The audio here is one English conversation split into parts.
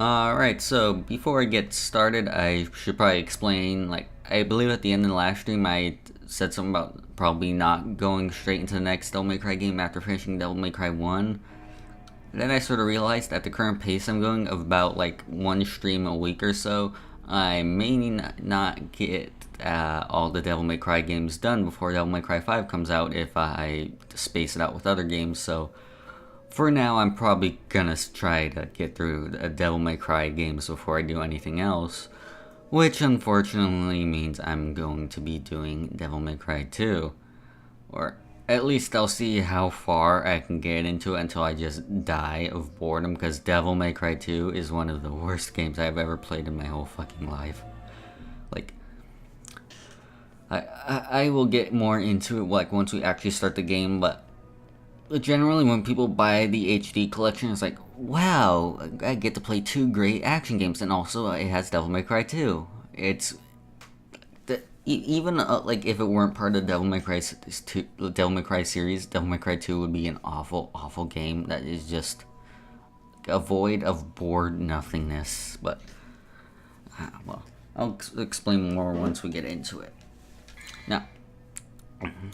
Alright, so before I get started, I should probably explain, I believe at the end of the last stream I said something about probably not going straight into the next Devil May Cry game after finishing Devil May Cry 1. Then I sort of realized at the current pace I'm going of about one stream a week or so, I may not get all the Devil May Cry games done before Devil May Cry 5 comes out if I space it out with other games, so for now, I'm probably gonna try to get through the Devil May Cry games before I do anything else, which unfortunately means I'm going to be doing Devil May Cry 2. Or at least I'll see how far I can get into it until I just die of boredom, because Devil May Cry 2 is one of the worst games I've ever played in my whole fucking life. Like, I will get more into it once we actually start the game, but generally when people buy the HD collection, it's like, wow, I get to play two great action games, and also it has Devil May Cry 2. It's even if it weren't part of Devil May Cry series, Devil May Cry 2 would be an awful game that is just a void of bored nothingness. But well, I'll explain more once we get into it. Now,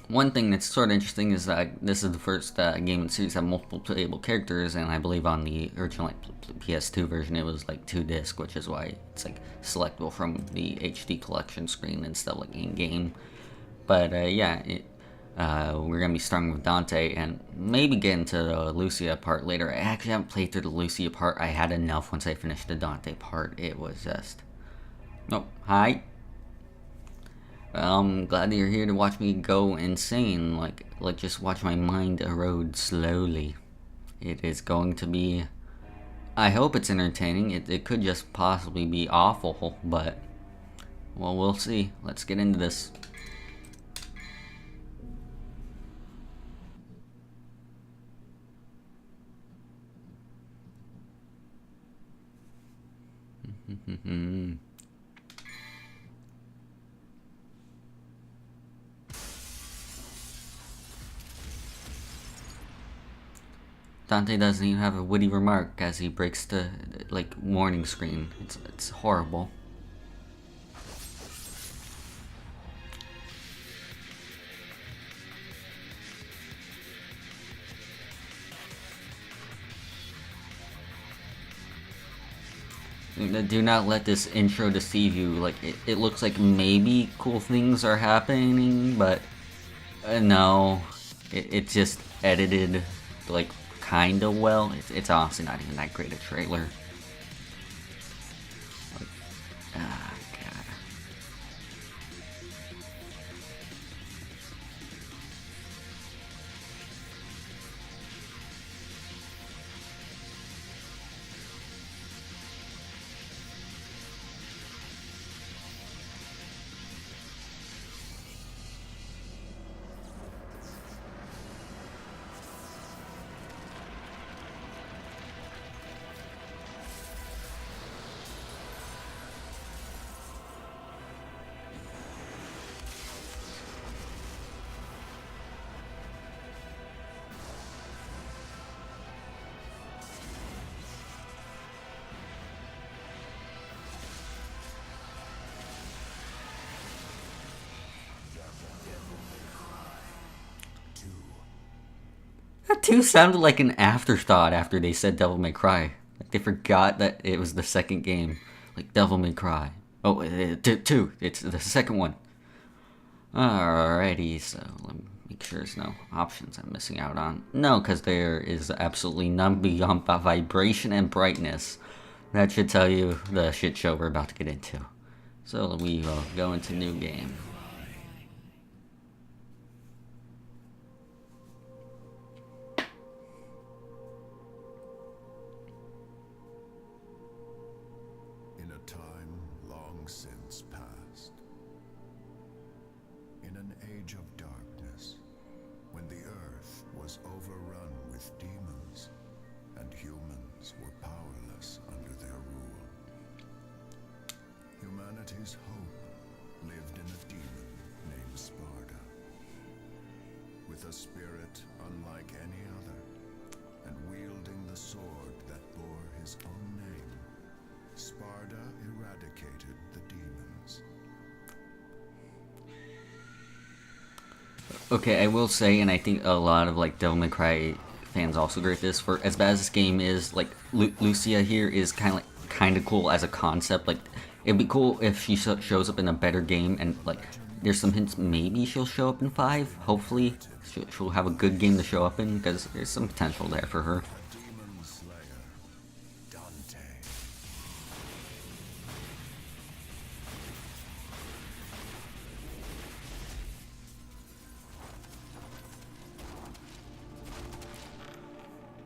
one thing that's sort of interesting is that this is the first game in the series to have multiple playable characters, and I believe on the original PS2 version it was 2 disc, which is why it's selectable from the HD collection screen instead of in game. But we're gonna be starting with Dante and maybe get into the Lucia part later. I actually haven't played through the Lucia part. I had enough once I finished the Dante part. It was just hi. I'm glad that you're here to watch me go insane, just watch my mind erode slowly. It is going to be, I hope it's entertaining. It could just possibly be awful, but, well, we'll see. Let's get into this. Dante doesn't even have a witty remark as he breaks the warning screen. It's horrible. Do not let this intro deceive you. It looks like maybe cool things are happening, but no, it's just edited kinda well. It's honestly not even that great a trailer. God. That 2 sounded like an afterthought after they said Devil May Cry. They forgot that it was the second game. Devil May Cry. Oh, 2. It's the second one. Alrighty, so let me make sure there's no options I'm missing out on. No, because there is absolutely none beyond vibration and brightness. That should tell you the shit show we're about to get into. So we will go into new game. In a time long since past, in an age of darkness, when the earth was overrun with demons and humans were powerless under their rule, humanity's hope lived in a demon named Sparda, with a spirit unlike any other, and wielding the sword that bore his own name, eradicated the demons. Okay, I will say, and I think a lot of like Devil May Cry fans also agree with this. For as bad as this game is, like Lucia here is kind of cool as a concept. Like it'd be cool if she shows up in a better game, and like there's some hints maybe she'll show up in 5. Hopefully she'll have a good game to show up in, because there's some potential there for her. Demon Slayer, Dante.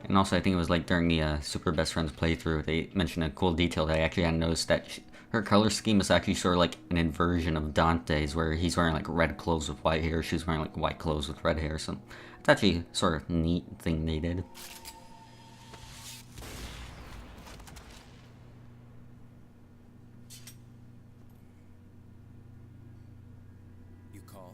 And also, I think it was like during the Super Best Friends playthrough, they mentioned a cool detail that I actually hadn't noticed, that her color scheme is actually sort of like an inversion of Dante's, where he's wearing like red clothes with white hair, she's wearing like white clothes with red hair. So it's actually sort of neat thing they did. You called?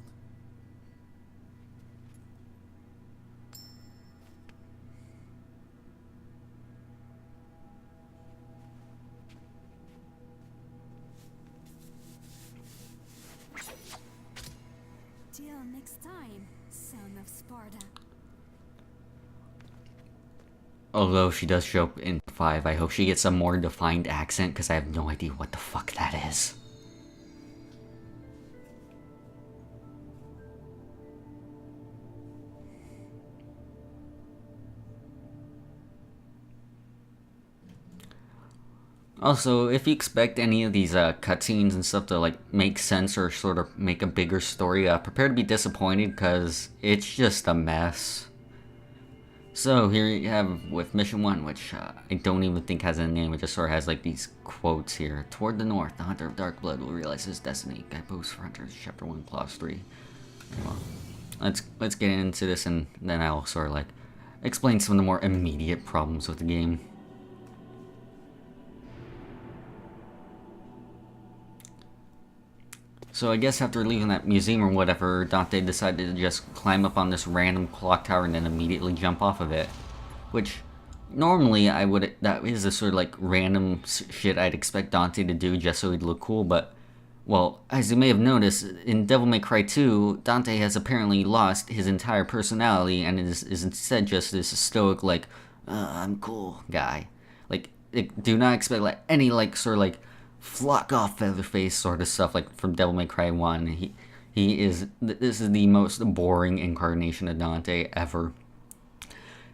Till next time, son of Sparta. Although she does show up in 5, I hope she gets a more defined accent, because I have no idea what the fuck that is. Also, if you expect any of these cutscenes and stuff to like make sense or sort of make a bigger story, prepare to be disappointed, because it's just a mess. So here you have with Mission 1, which I don't even think has a name, it just sort of has like these quotes here. Toward the north, the Hunter of Dark Blood will realize his destiny. Guideposts for Hunters, Chapter 1, Clause 3. Well, let's get into this, and then I'll sort of like explain some of the more immediate problems with the game. So I guess after leaving that museum or whatever, Dante decided to just climb up on this random clock tower and then immediately jump off of it. Which, normally that is the sort of like random shit I'd expect Dante to do just so he'd look cool, but, well, as you may have noticed, in Devil May Cry 2, Dante has apparently lost his entire personality and is instead just this stoic, like, I'm cool guy. Like, do not expect like any like sort of like flock off Featherface sort of stuff like from Devil May Cry 1. This is the most boring incarnation of Dante ever.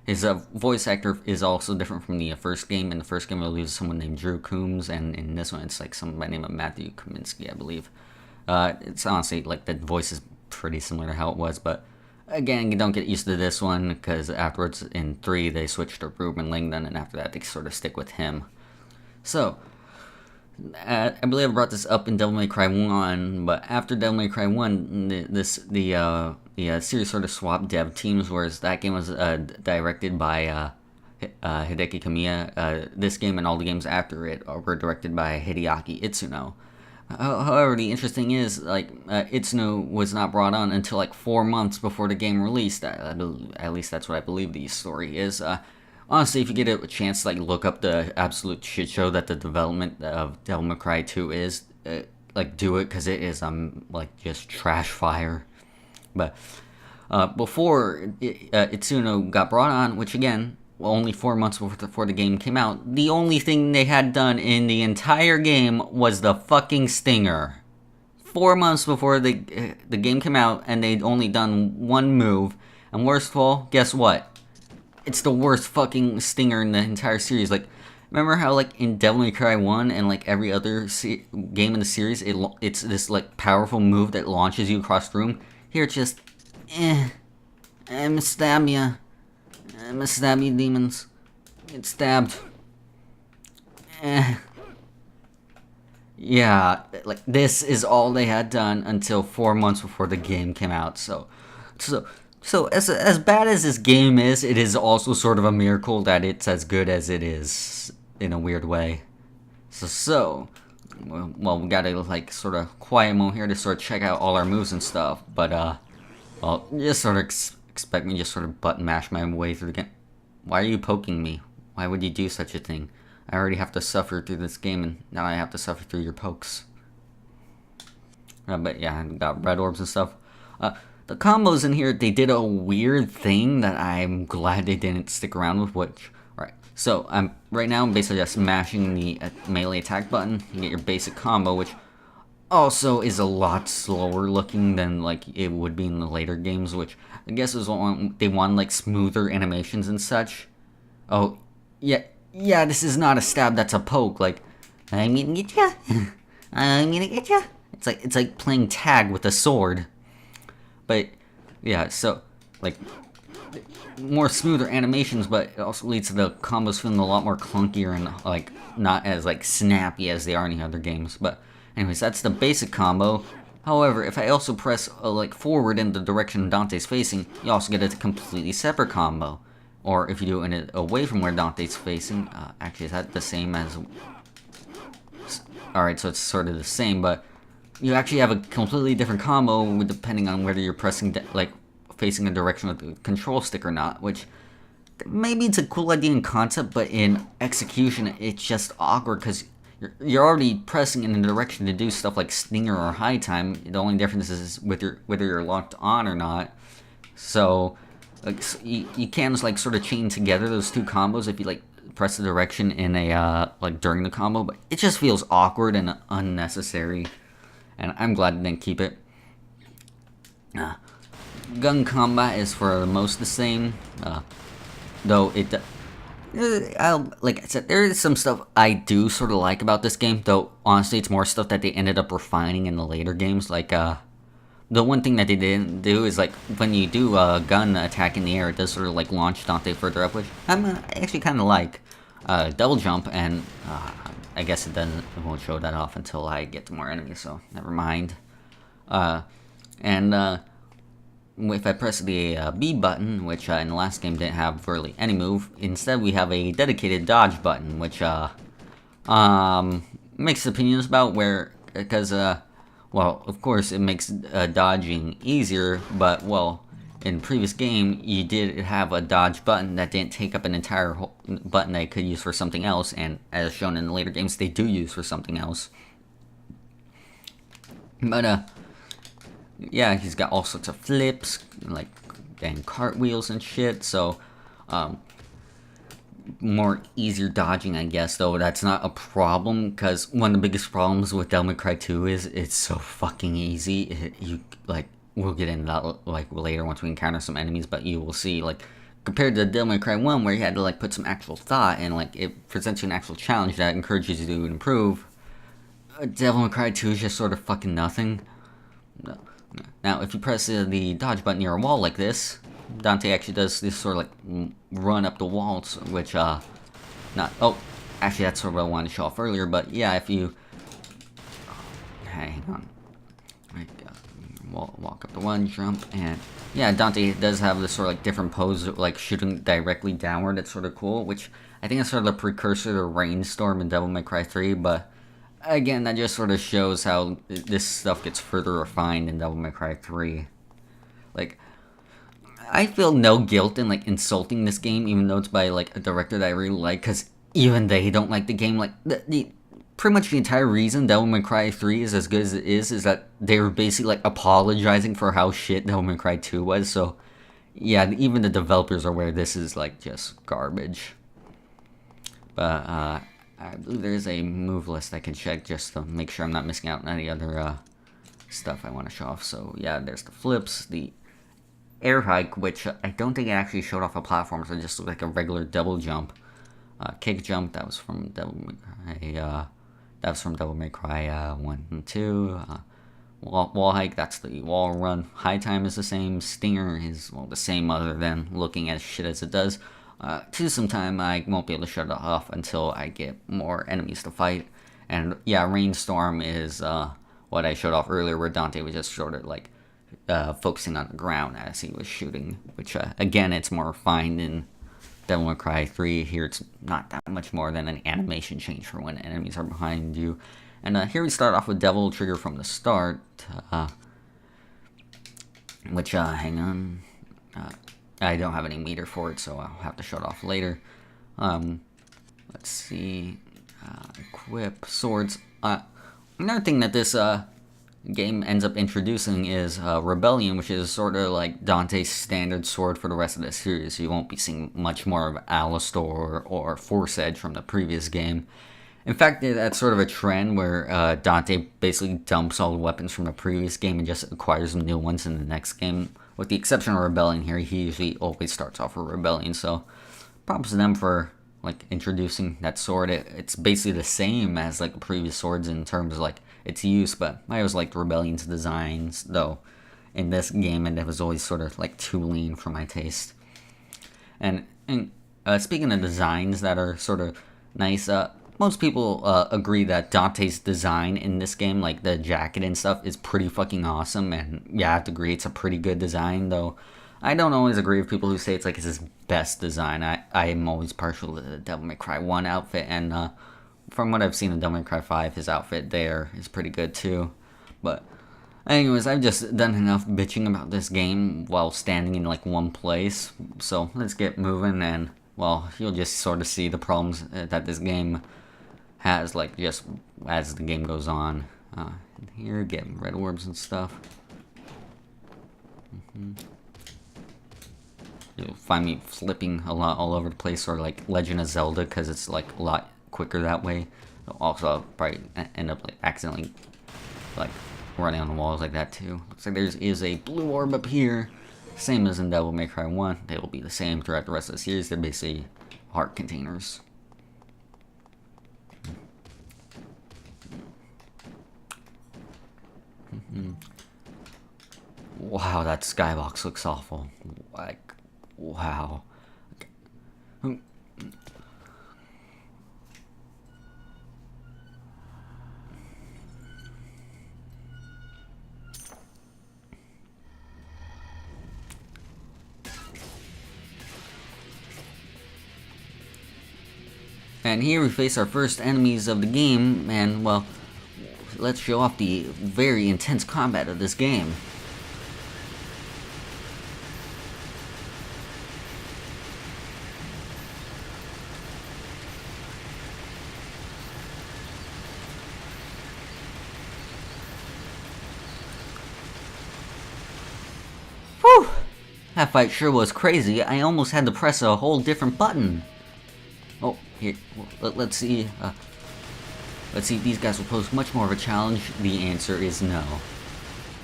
His voice actor is also different from the first game. In the first game, I believe, someone named Drew Coombs, and in this one, it's like someone by the name of Matthew Kaminsky, I believe. It's honestly like the voice is pretty similar to how it was, but again, you don't get used to this one, because afterwards in 3 they switched to Ruben Langdon, and after that they sort of stick with him. So I believe I brought this up in Devil May Cry 1, but after Devil May Cry 1, the series sort of swapped dev teams, whereas that game was directed by Hideki Kamiya. This game and all the games after it were directed by Hideaki Itsuno. However, the interesting is, like, Itsuno was not brought on until like 4 months before the game released. At least that's what I believe the story is. Honestly, if you get a chance to like look up the absolute shit show that the development of Devil May Cry 2 is, like do it, because it is like just trash fire. But before Itsuno got brought on, which again only 4 months before the game came out, the only thing they had done in the entire game was the fucking stinger. 4 months before the game came out, and they'd only done one move. And worst of all, guess what? It's the worst fucking stinger in the entire series. Like, remember how like in Devil May Cry 1 and like every other game in the series, it's this like powerful move that launches you across the room? Here it's just, I'ma stab ya. I'ma stab you, demons. Get stabbed. Yeah, like this is all they had done until 4 months before the game came out. So as bad as this game is, it is also sort of a miracle that it's as good as it is, in a weird way. Well, we gotta like sort of quiet moment here to sort of check out all our moves and stuff. But well, just sort of expect me to just sort of button mash my way through the game. Why are you poking me? Why would you do such a thing? I already have to suffer through this game, and now I have to suffer through your pokes. But yeah, I got red orbs and stuff. The combos in here, they did a weird thing that I'm glad they didn't stick around with, which, right. So, right now I'm basically just mashing the melee attack button. You get your basic combo, which also is a lot slower looking than, like, it would be in the later games, which I guess is what they want, like, smoother animations and such. Oh, yeah, this is not a stab, that's a poke, like, I'm gonna get ya, I'm gonna get ya. It's like playing tag with a sword. But yeah, so like more smoother animations, but it also leads to the combos feeling a lot more clunkier and like not as like snappy as they are in the other games. But anyways, that's the basic combo. However, if I also press like forward in the direction Dante's facing, you also get a completely separate combo. Or if you do it away from where Dante's facing, actually is that the same as? Alright, so it's sort of the same, but you actually have a completely different combo depending on whether you're pressing, like, facing a direction with the control stick or not, which maybe it's a cool idea in concept, but in execution, it's just awkward because you're already pressing in a direction to do stuff like Stinger or High Time. The only difference is whether you're locked on or not. So, like, you can just, like, sort of chain together those two combos if you, like, press the direction in a, like, during the combo, but it just feels awkward and unnecessary. And I'm glad they didn't keep it. Gun combat is for the most the same, though like I said, there is some stuff I do sort of like about this game. Though honestly, it's more stuff that they ended up refining in the later games. Like the one thing that they didn't do is like when you do a gun attack in the air, it does sort of like launch Dante further up, which I'm actually kind of like. Double jump and. I guess it won't show that off until I get to more enemies, so never mind. If I press the B button, which in the last game didn't have really any move, instead we have a dedicated dodge button, which mixed opinions about because well, of course it makes dodging easier, but well, in previous game, you did have a dodge button that didn't take up an entire button that you could use for something else, and as shown in the later games, they do use for something else. But, yeah, he's got all sorts of flips, like, and cartwheels and shit, so, more easier dodging, I guess, though that's not a problem, because one of the biggest problems with Devil May Cry 2 is it's so fucking easy. We'll get into that like later once we encounter some enemies, but you will see like compared to Devil May Cry 1 where you had to like put some actual thought and like it presents you an actual challenge that encourages you to improve. Devil May Cry 2 is just sort of fucking nothing. No. Now if you press the dodge button near a wall like this, Dante actually does this sort of like run up the walls, which actually that's sort of what I wanted to show off earlier, but yeah, if you hang on. Walk up the one, jump, and yeah, Dante does have this sort of like different pose, like shooting directly downward. It's sort of cool, which I think is sort of the precursor to Rainstorm in Devil May Cry 3, but again, that just sort of shows how this stuff gets further refined in Devil May Cry 3. Like, I feel no guilt in like insulting this game, even though it's by like a director that I really like, because even they don't like the game. Like, pretty much the entire reason Devil May Cry 3 is as good as it is that they were basically like apologizing for how shit Devil May Cry 2 was. So yeah, even the developers are aware this is like just garbage. But I believe there's a move list I can check just to make sure I'm not missing out on any other stuff I want to show off. So yeah, there's the flips, the air hike, which I don't think it actually showed off a platform, so it just looked like a regular double jump. Kick jump, that was from Devil May Cry. That was from Devil May Cry 1 and 2. Wall hike, that's the wall run. High time is the same. Stinger is, well, the same other than looking as shit as it does. Some time I won't be able to shut it off until I get more enemies to fight. And yeah, Rainstorm is what I showed off earlier, where Dante was just sort of like focusing on the ground as he was shooting. Which, again, it's more refined in Devil May Cry 3. Here it's not that much more than an animation change for when enemies are behind you. And here we start off with Devil Trigger from the start. Which, hang on. I don't have any meter for it, so I'll have to show it off later. Let's see. Equip swords. Another thing that this game ends up introducing is Rebellion, which is sort of like Dante's standard sword for the rest of the series. You won't be seeing much more of Alistor or Force Edge from the previous game. In fact, that's sort of a trend where Dante basically dumps all the weapons from the previous game and just acquires new ones in the next game. With the exception of Rebellion here, he usually always starts off with Rebellion, so props to them for like introducing that sword. It's basically the same as like the previous swords in terms of like its use, but I always liked Rebellion's designs, though in this game, and it was always sort of like too lean for my taste. And speaking of designs that are sort of nice, most people agree that Dante's design in this game, like the jacket and stuff, is pretty fucking awesome. And yeah, I have to agree, it's a pretty good design, though I don't always agree with people who say it's like it's his best design. I am always partial to the Devil May Cry 1 outfit, and from what I've seen in Devil May Cry 5, his outfit there is pretty good too. But anyways, I've just done enough bitching about this game while standing in like one place. So let's get moving, and well, you'll just sort of see the problems that this game has, like just as the game goes on. Here, getting red orbs and stuff. You'll find me flipping a lot all over the place, sort of like Legend of Zelda, because it's like a lot quicker that way. Also, I'll probably end up like accidentally like running on the walls like that too. Looks like there is a blue orb up here, same as in Devil May Cry 1. They will be the same throughout the rest of the series. They're basically heart containers. Wow, that skybox looks awful. Like, wow. And here we face our first enemies of the game, and well, let's show off the very intense combat of this game. Whew! That fight sure was crazy. I almost had to press a whole different button. Oh, here, let's see. Let's see if these guys will pose much more of a challenge. The answer is no.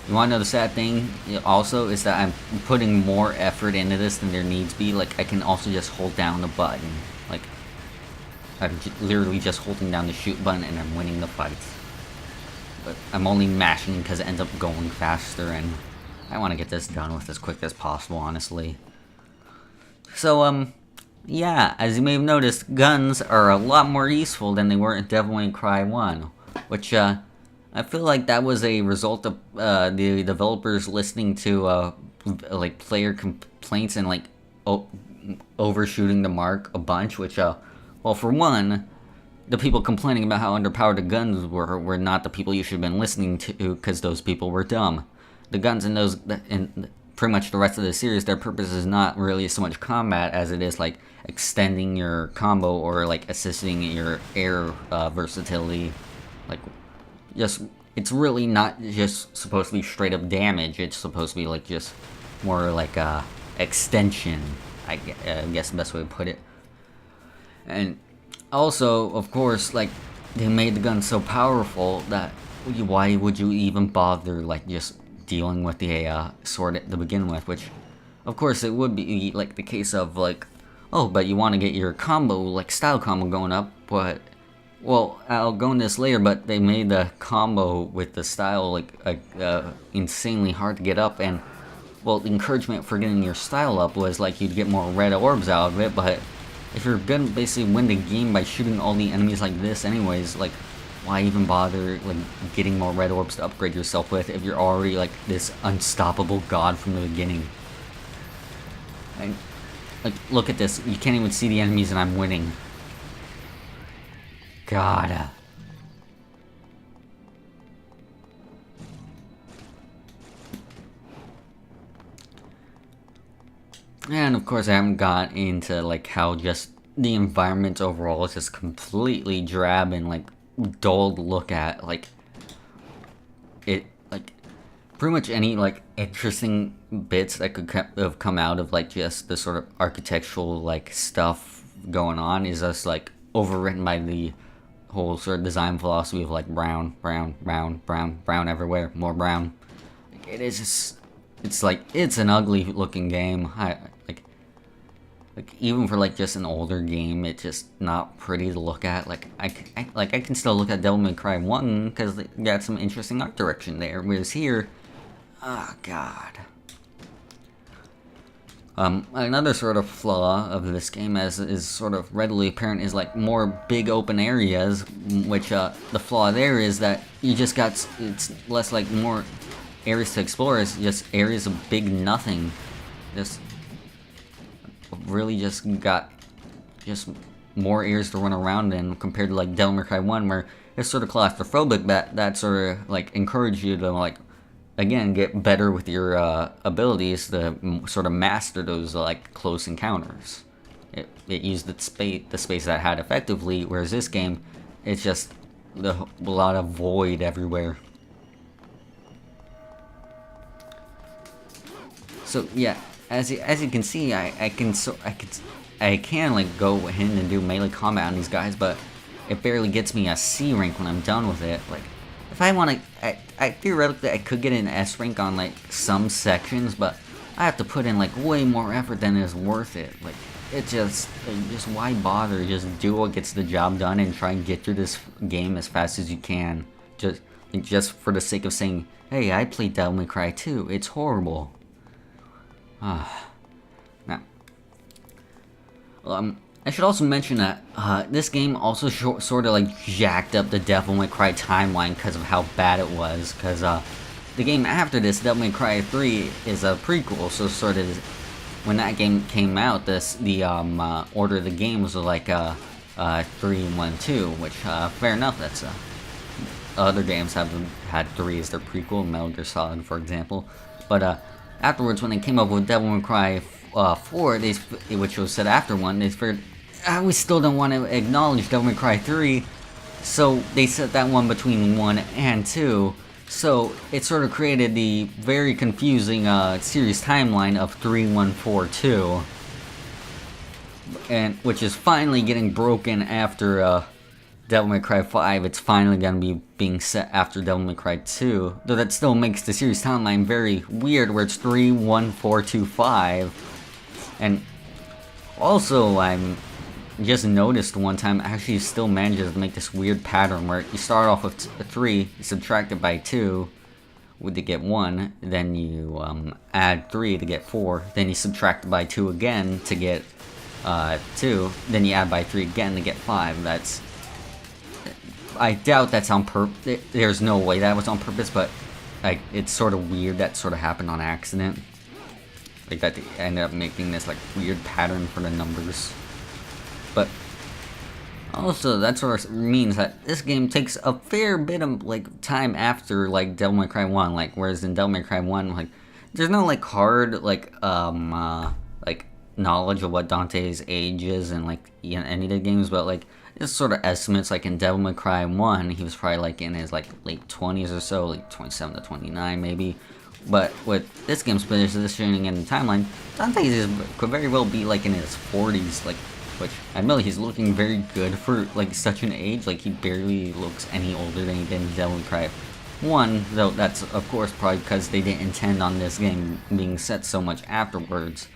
You want to know the sad thing also is that I'm putting more effort into this than there needs be. Like, I can also just hold down the button. Like, I'm literally just holding down the shoot button and I'm winning the fights. But I'm only mashing because it ends up going faster, and I want to get this done with as quick as possible, honestly. So, yeah, as you may have noticed, guns are a lot more useful than they were in Devil May Cry 1, which, I feel like that was a result of, the developers listening to, like, player complaints and, like, overshooting the mark a bunch, which, well, for one, the people complaining about how underpowered the guns were not the people you should have been listening to, because those people were dumb. The guns in those, in pretty much the rest of the series, their purpose is not really so much combat as it is, like, extending your combo or, like, assisting your air versatility. Like, just, it's really not just supposed to be straight up damage. It's supposed to be, like, just more like a extension, I guess the best way to put it. And also, of course, like, they made the gun so powerful that why would you even bother, like, just dealing with the sword to begin with, which, of course, it would be, like, the case of, like, oh, but you want to get your combo, like, style combo going up, but, well, I'll go into this later, but they made the combo with the style, like, insanely hard to get up, and, well, the encouragement for getting your style up was, like, you'd get more red orbs out of it, but if you're gonna basically win the game by shooting all the enemies like this anyways, like, why even bother, like, getting more red orbs to upgrade yourself with if you're already, like, this unstoppable god from the beginning? And, like, look at this. You can't even see the enemies and I'm winning. God. And, of course, I haven't got into, like, how just the environment overall is just completely drab and like dull to look at. Like it, like pretty much any like interesting bits that could have come out of like just the sort of architectural like stuff going on is just like overwritten by the whole sort of design philosophy of like brown, brown, brown, brown, brown everywhere, more brown. Like, it is just, it's like it's an ugly looking game. Like even for like just an older game, it's just not pretty to look at. Like I can still look at Devil May Cry 1 because they got some interesting art direction there. Whereas here, oh god. Another sort of flaw of this game, as is sort of readily apparent, is like more big open areas. Which the flaw there is that you just got, it's less like more areas to explore. It's just areas of big nothing. Just really just got just more areas to run around in compared to like Devil May Cry 1, where it's sort of claustrophobic. That sort of like encouraged you to like again get better with your abilities to sort of master those like close encounters. It used the space that it had effectively, whereas this game, it's just a lot of void everywhere. So yeah, as you can see, I can like go in and do melee combat on these guys, but it barely gets me a C rank when I'm done with it. Like, if I want to, I theoretically I could get an S rank on like some sections, but I have to put in like way more effort than is worth it. Like, it just why bother? Just do what gets the job done and try and get through this game as fast as you can. Just for the sake of saying, hey, I played Devil May Cry 2. It's horrible. Now, I should also mention that this game also sort of like jacked up the Devil May Cry timeline because of how bad it was. Because the game after this, Devil May Cry 3, is a prequel. So sort of when that game came out, the order of the game was like 3, 1, 2, which fair enough. That's other games have had 3 as their prequel, Metal Gear Solid, for example. But afterwards, when they came up with Devil May Cry 4, which was set after 1, they figured, we still don't want to acknowledge Devil May Cry 3, so they set that one between 1 and 2, so it sort of created the very confusing series timeline of 3, 1, 4, 2, and which is finally getting broken after Devil May Cry 5. It's finally going to be being set after Devil May Cry 2, though that still makes the series timeline very weird, where it's 3, 1, 4, 2, 5. And also, I'm just noticed one time, actually still manages to make this weird pattern where you start off with 3, you subtract it by 2 to get 1, then you add 3 to get 4, then you subtract it by 2 again to get 2, then you add by 3 again to get 5. I doubt that's on purpose. There's no way that was on purpose, but like it's sort of weird that sort of happened on accident. Like that they ended up making this like weird pattern for the numbers. But also that sort of means that this game takes a fair bit of like time after like Devil May Cry 1. Like whereas in Devil May Cry 1, like there's no like hard like knowledge of what Dante's age is and like any of the games, but like it's sort of estimates. Like in Devil May Cry 1, he was probably like in his like late 20s or so, like 27 to 29 maybe. But with this game's positioning in the timeline, Dante could very well be like in his 40s, like, which admittedly he's looking very good for like such an age. Like he barely looks any older than he did in Devil May Cry 1, though that's of course probably because they didn't intend on this game being set so much afterwards.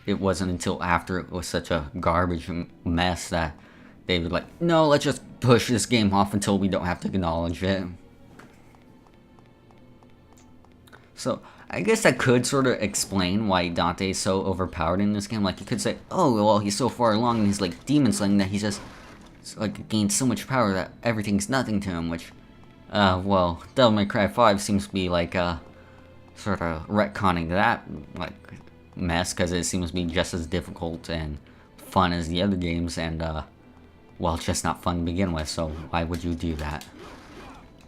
It wasn't until after it was such a garbage mess that they were like, no, let's just push this game off until we don't have to acknowledge it. So, I guess that could sort of explain why Dante is so overpowered in this game. Like, you could say, oh, well, he's so far along in his, like, demon slaying that he's just, like, gained so much power that everything's nothing to him, which, well, Devil May Cry 5 seems to be, like, sort of retconning that, like, mess, because it seems to be just as difficult and fun as the other games, and, well, it's just not fun to begin with, so why would you do that?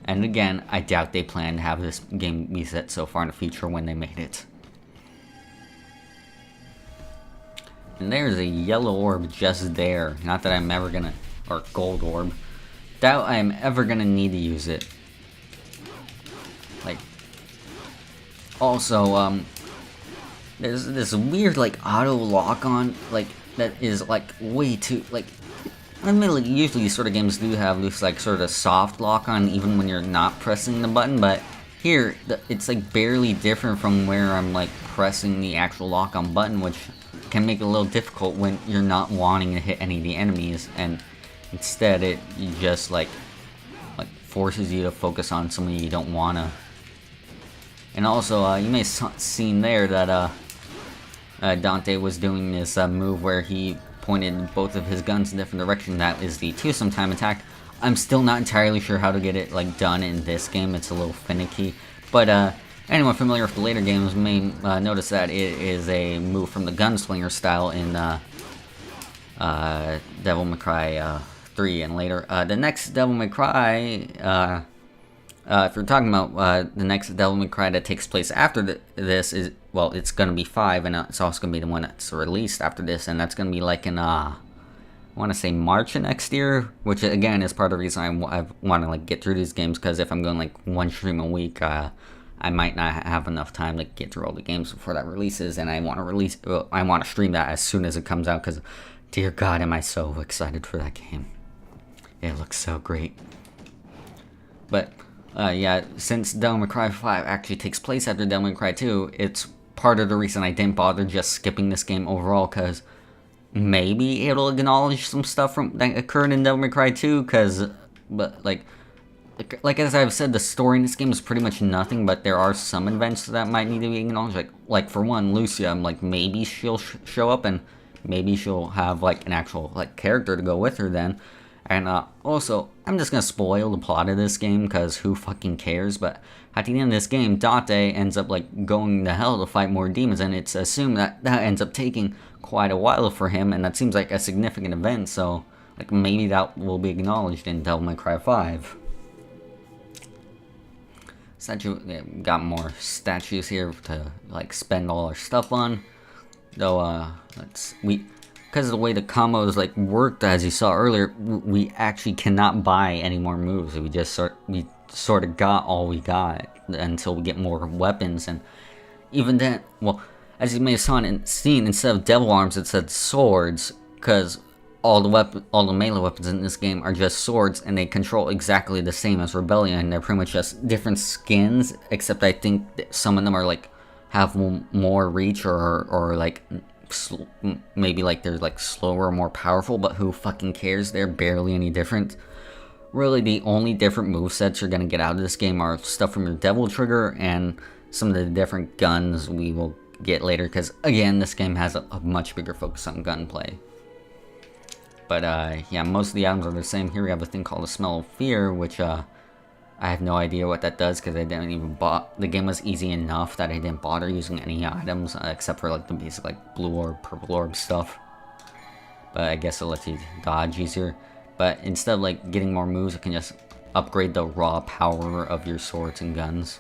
And again, I doubt they plan to have this game be set so far in the future when they made it. And there's a yellow orb just there. Not that I'm ever gonna... Or gold orb. Doubt I am ever gonna need to use it. Like... Also, there's this weird, like, auto lock-on, like, that is, like, way too... Like, admittedly, usually these sort of games do have this, like, sort of soft lock-on even when you're not pressing the button, but here, it's, like, barely different from where I'm, like, pressing the actual lock-on button, which can make it a little difficult when you're not wanting to hit any of the enemies, and instead it just, like forces you to focus on something you don't wanna. And also, you may have seen there that, Dante was doing this move where he pointed both of his guns in different directions. That is the twosome time attack. I'm still not entirely sure how to get it like done in this game. It's a little finicky, but anyone familiar with the later games may notice that it is a move from the gunslinger style in Devil May Cry 3 and later. The next Devil May Cry, if you're talking about the next Devil May Cry that takes place after this is, well, it's going to be 5, and it's also going to be the one that's released after this, and that's going to be like in, I want to say March of next year, which again is part of the reason I want to like get through these games, because if I'm going like one stream a week, I might not have enough time to get through all the games before that releases, and I want to stream that as soon as it comes out, because dear God, am I so excited for that game. It looks so great. But yeah, since Devil May Cry 5 actually takes place after Devil May Cry 2, it's part of the reason I didn't bother just skipping this game overall, because maybe it'll acknowledge some stuff that occurred in Devil May Cry 2, but like as I've said, the story in this game is pretty much nothing, but there are some events that might need to be acknowledged. Like for one, Lucia, I'm like, maybe she'll show up, and maybe she'll have like an actual like character to go with her then. And also, I'm just gonna spoil the plot of this game, because who fucking cares, but at the end of this game, Dante ends up like going to hell to fight more demons, and it's assumed that ends up taking quite a while for him, and that seems like a significant event, so like maybe that will be acknowledged in Devil May Cry 5. Got more statues here to like spend all our stuff on, though because of the way the combos like worked, as you saw earlier, we actually cannot buy any more moves. We sort of got all we got until we get more weapons, and even then, well, as you may have seen, instead of devil arms, it said swords, because all the melee weapons in this game are just swords, and they control exactly the same as Rebellion. They're pretty much just different skins, except I think some of them are like have more reach, or like maybe like they're like slower or more powerful, but who fucking cares? They're barely any different. Really, the only different movesets you're gonna get out of this game are stuff from your Devil Trigger and some of the different guns we will get later, because again, this game has a much bigger focus on gunplay. But yeah, most of the items are the same. Here we have a thing called the Smell of Fear, which I have no idea what that does, because I didn't even the game was easy enough that I didn't bother using any items except for like the basic like blue orb, purple orb stuff. But I guess it lets you dodge easier. But instead of like getting more moves, it can just upgrade the raw power of your swords and guns.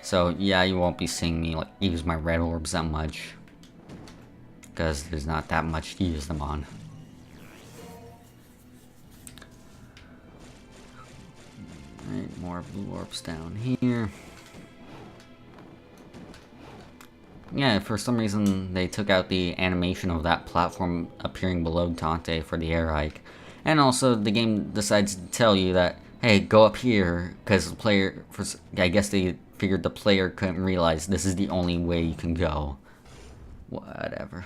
So yeah, you won't be seeing me like use my red orbs that much, because there's not that much to use them on. Alright, more blue orbs down here. Yeah, for some reason they took out the animation of that platform appearing below Dante for the air hike. And also the game decides to tell you that, hey, go up here, because the player, I guess they figured the player couldn't realize this is the only way you can go. Whatever.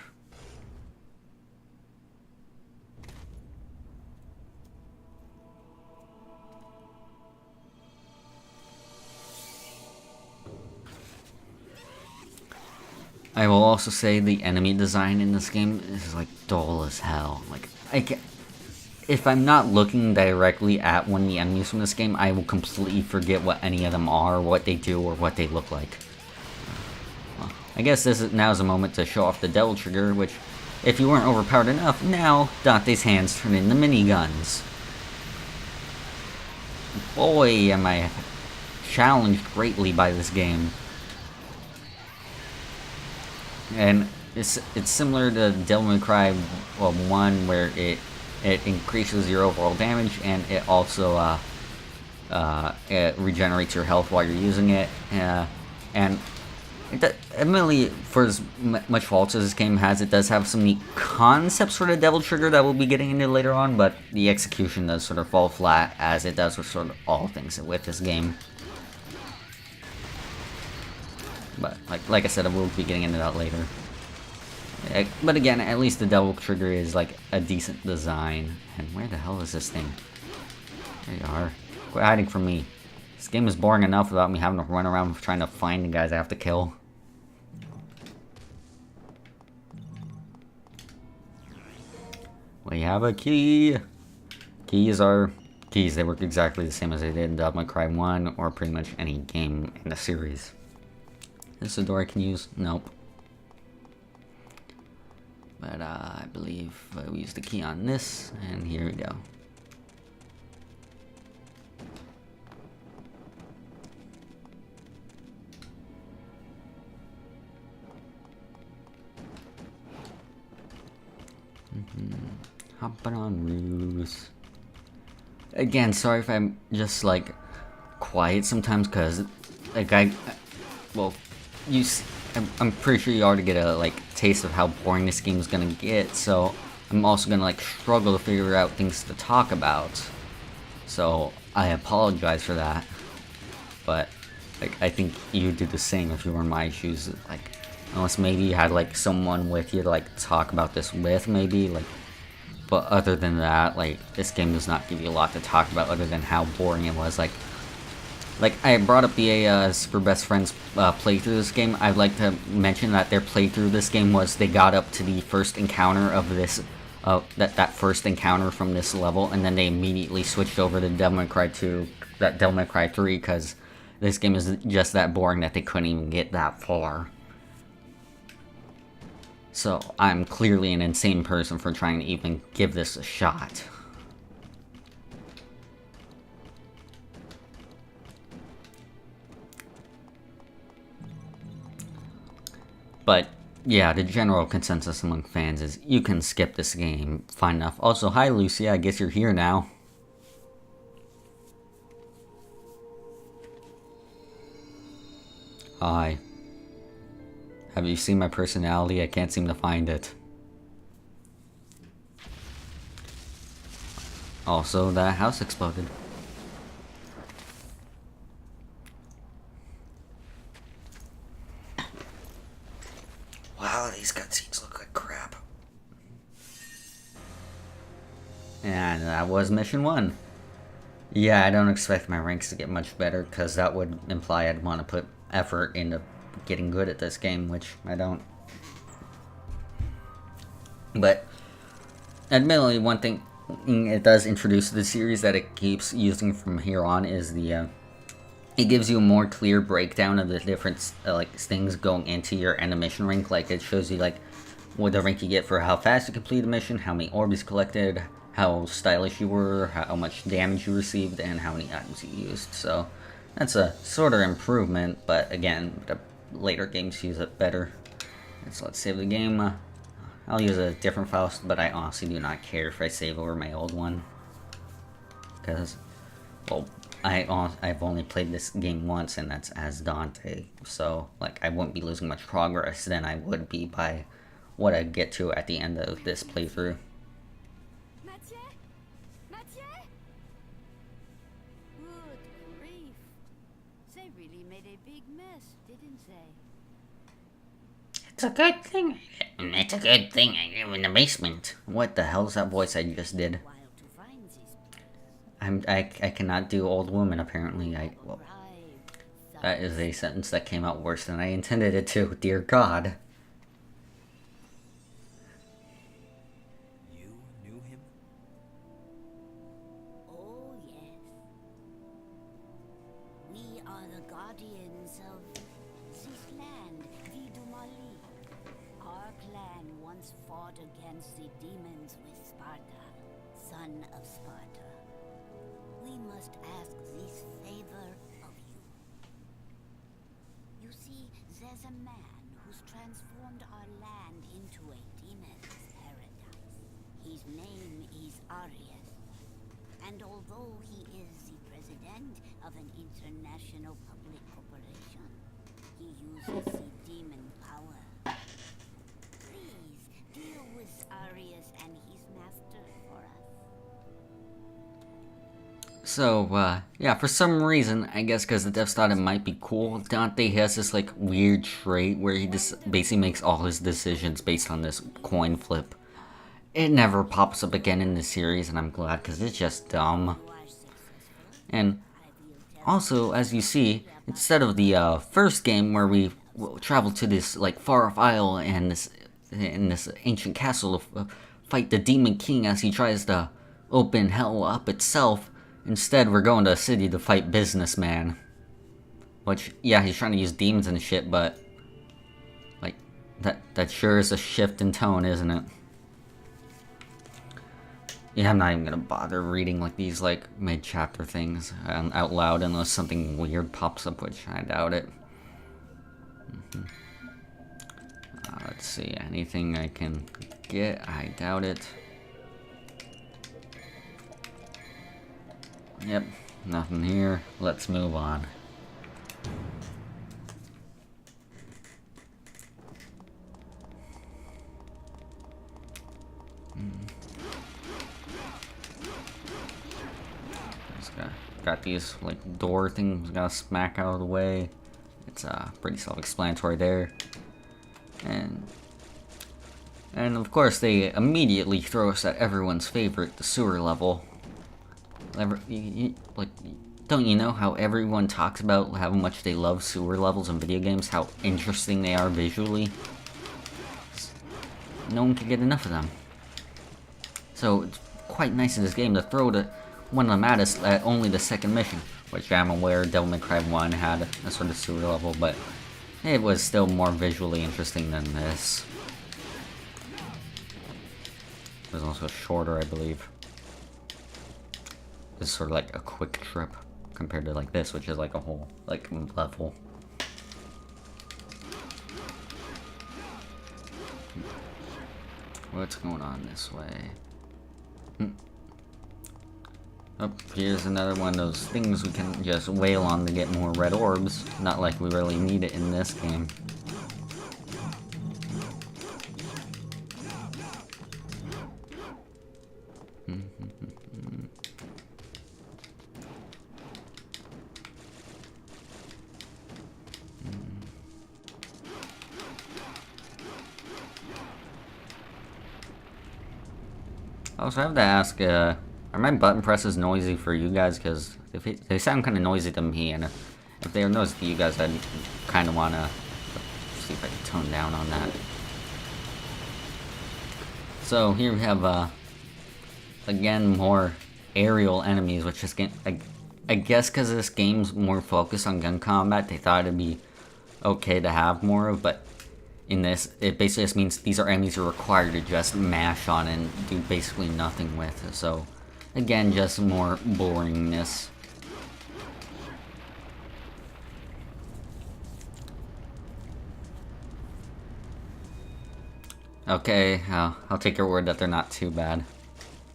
I will also say the enemy design in this game is like dull as hell. Like, if I'm not looking directly at one of the enemies from this game, I will completely forget what any of them are, what they do, or what they look like. Well, I guess now is a moment to show off the Devil Trigger, which, if you weren't overpowered enough, now Dante's hands turn into miniguns. Boy, am I challenged greatly by this game. and it's similar to Devil May Cry 1, where it increases your overall damage, and it also it regenerates your health while you're using it. And admittedly, for as much faults as this game has, it does have some neat concepts for the Devil Trigger that we'll be getting into later on, but the execution does sort of fall flat, as it does with sort of all things with this game. But like I said, I will be getting into that later. But again, at least the Devil Trigger is like a decent design. And where the hell is this thing? There you are. Quit hiding from me. This game is boring enough without me having to run around trying to find the guys I have to kill. We have a key. Keys are keys. They work exactly the same as they did in Devil May Cry 1 or pretty much any game in the series. Is this a door I can use? Nope. But I believe we use the key on this, and here we go. Hopping on roofs. Again, sorry if I'm just like quiet sometimes, cause like well, I'm pretty sure you already get a like taste of how boring this game is gonna get. So I'm also gonna like struggle to figure out things to talk about. So I apologize for that. But like I think you do the same if you were in my shoes. Like unless maybe you had like someone with you to like talk about this with, maybe like. But other than that, like, this game does not give you a lot to talk about other than how boring it was. Like I brought up the Super Best Friends playthrough of this game. I'd like to mention that their playthrough of this game was they got up to the first encounter of this, that first encounter from this level, and then they immediately switched over to Devil May Cry 2, Devil May Cry 3, because this game is just that boring that they couldn't even get that far. So, I'm clearly an insane person for trying to even give this a shot. But, yeah, the general consensus among fans is you can skip this game fine enough. Also, hi Lucy, I guess you're here now. Hi. Have you seen my personality? I can't seem to find it. Also, that house exploded. Wow, these cutscenes look like crap. And that was mission 1. Yeah, I don't expect my ranks to get much better, because that would imply I'd want to put effort into getting good at this game, which I don't. But admittedly, one thing it does introduce to the series that it keeps using from here on is the it gives you a more clear breakdown of the different like things going into your end of mission rank. Like it shows you like what the rank you get for how fast you complete a mission, how many orbs collected, how stylish you were, how much damage you received, and how many items you used. So that's a sort of improvement, but again, the later games use it better. And so let's save the game. I'll use a different file, but I honestly do not care if I save over my old one. Because, well, I've only played this game once, and that's as Dante. So, like, I won't be losing much progress than I would be by what I get to at the end of this playthrough. Mathieu? Mathieu? Good grief. They really made a big mess, didn't they? It's a good thing. It's a good thing I live in the basement. What the hell is that voice I just did? While to find these I cannot do old woman, apparently. Well, bribes. that is a sentence that came out worse than I intended it to. Dear God. You knew him? Oh, yes. We are the guardians of this land, Vidumali. Our clan once fought against the demons with Sparta, son of Sparta. We must ask this favor of you. You see, there's a man who's transformed our Arius. And although he is the president of an international public corporation, he uses the demon power. Please deal with Arius and his master for us. So, yeah, for some reason, I guess because the devs thought it might be cool, Dante has this, like, weird trait where he just basically makes all his decisions based on this coin flip. It never pops up again in the series, and I'm glad, because it's just dumb. You are successful. And I will tell also, as you see, instead of the first game where we travel to this, like, far-off isle and this ancient castle to fight the Demon King as he tries to open hell up itself, instead we're going to a city to fight Businessman. Which, yeah, he's trying to use demons and shit, but, like, that sure is a shift in tone, isn't it? Yeah, I'm not even gonna bother reading, like, these, like, mid-chapter things out loud unless something weird pops up, which I doubt it. Let's see, anything I can get? I doubt it. Yep, nothing here. Let's move on. Just got these, like, door things gotta smack out of the way. It's pretty self-explanatory there. And of course they immediately throw us at everyone's favorite, the sewer level. Like, don't you know how everyone talks about how much they love sewer levels in video games, how interesting they are visually? No one can get enough of them. So it's quite nice in this game to throw one of them at us at only the second mission, which I'm aware Devil May Cry 1 had a sort of sewer level, but it was still more visually interesting than this. It was also shorter, I believe. It's sort of like a quick trip compared to like this, which is like a whole like level. What's going on this way? Oh, here's another one of those things we can just wail on to get more red orbs. Not like we really need it in this game. I also have to ask, are my button presses noisy for you guys? Because they sound kind of noisy to me, and if they are noisy to you guys, I'd kind of want to see if I can tone down on that. So here we have, again, more aerial enemies, which is, I guess because this game's more focused on gun combat, they thought it'd be okay to have more of, but in this, it basically just means these are enemies you're required to just mash on and do basically nothing with. So, again, just more boringness. Okay, I'll take your word that they're not too bad.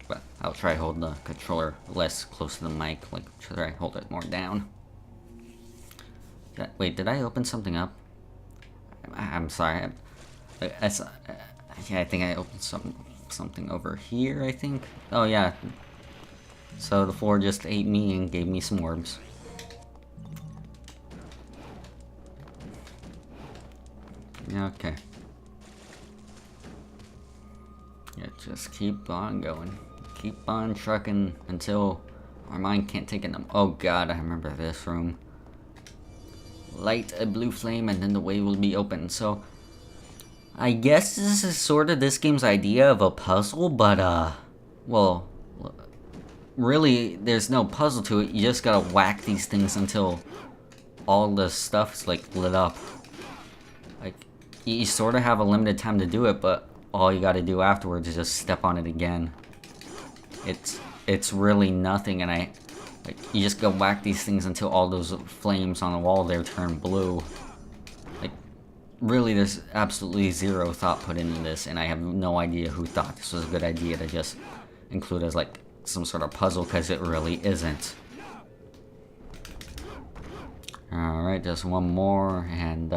But I'll try to hold the controller less close to the mic, like try to hold it more down. Wait, did I open something up? I'm sorry. Yeah, I think I opened something over here, I think. Oh, yeah. So the floor just ate me and gave me some orbs. Yeah, okay. Yeah, just keep on going. Keep on trucking until our mind can't take it. Oh god, I remember this room. Light a blue flame and then the way will be open. So I guess this is sort of this game's idea of a puzzle, but well, really there's no puzzle to it. You just gotta whack these things until all the stuff's like lit up. Like, you sort of have a limited time to do it, but all you gotta do afterwards is just step on it again. It's really nothing, and like, you just go whack these things until all those flames on the wall there turn blue. Like, really, there's absolutely zero thought put into this, and I have no idea who thought this was a good idea to just include as like some sort of puzzle, because it really isn't. Alright, just one more, and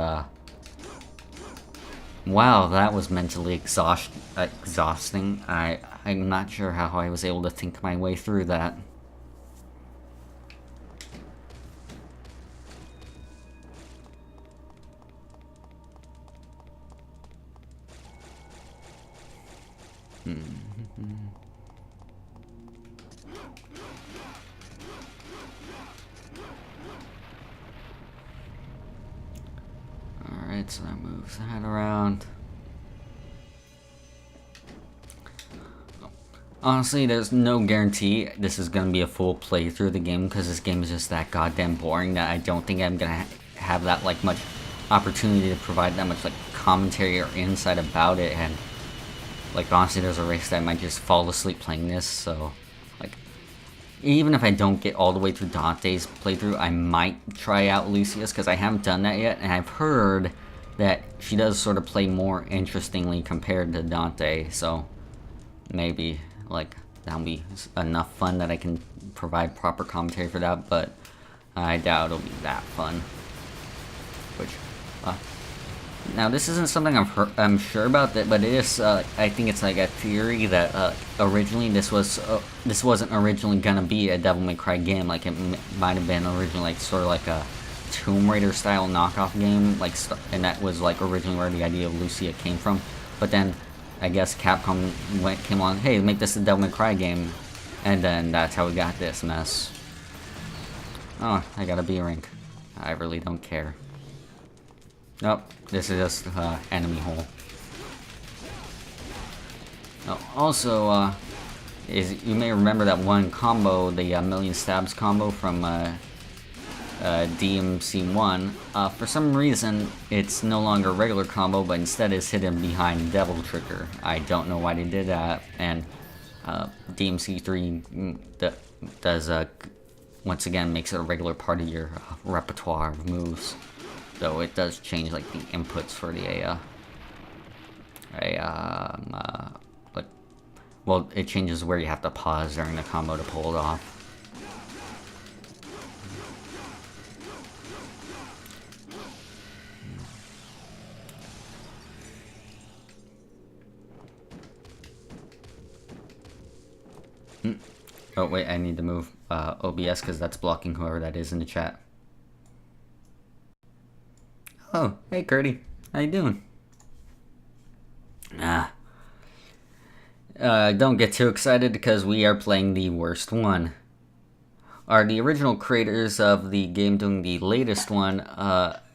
wow, that was mentally exhausting. I'm not sure how I was able to think my way through that. Alright, so that moves that around. Honestly, there's no guarantee this is gonna be a full playthrough of the game, because this game is just that goddamn boring that I don't think I'm gonna have that like much opportunity to provide that much like commentary or insight about it. And like honestly, there's a risk that I might just fall asleep playing this. So like, even if I don't get all the way through Dante's playthrough, I might try out Lucia's, because I haven't done that yet, and I've heard that she does sort of play more interestingly compared to Dante. So maybe like that'll be enough fun that I can provide proper commentary for that, but I doubt it'll be that fun. Which, now this isn't something I'm sure about, that, but it is. I think it's like a theory that originally this wasn't originally gonna be a Devil May Cry game. Like it might have been originally like sort of like a Tomb Raider style knockoff game, like, and that was like originally where the idea of Lucia came from. But then I guess Capcom came along, hey, make this a Devil May Cry game, and then that's how we got this mess. Oh, I got a B rank. I really don't care. Nope, this is just enemy hole. Oh, also, you may remember that one combo, the Million Stabs combo from DMC1. For some reason, it's no longer a regular combo, but instead is hidden behind Devil Trigger. I don't know why they did that, and DMC3 does, once again, makes it a regular part of your repertoire of moves. Though it does change, like, the inputs for the, well, it changes where you have to pause during the combo to pull it off. Oh wait, I need to move OBS because that's blocking whoever that is in the chat. Oh, hey Curdy, how you doing? Don't get too excited because we are playing the worst one. Are the original creators of the game doing the latest one?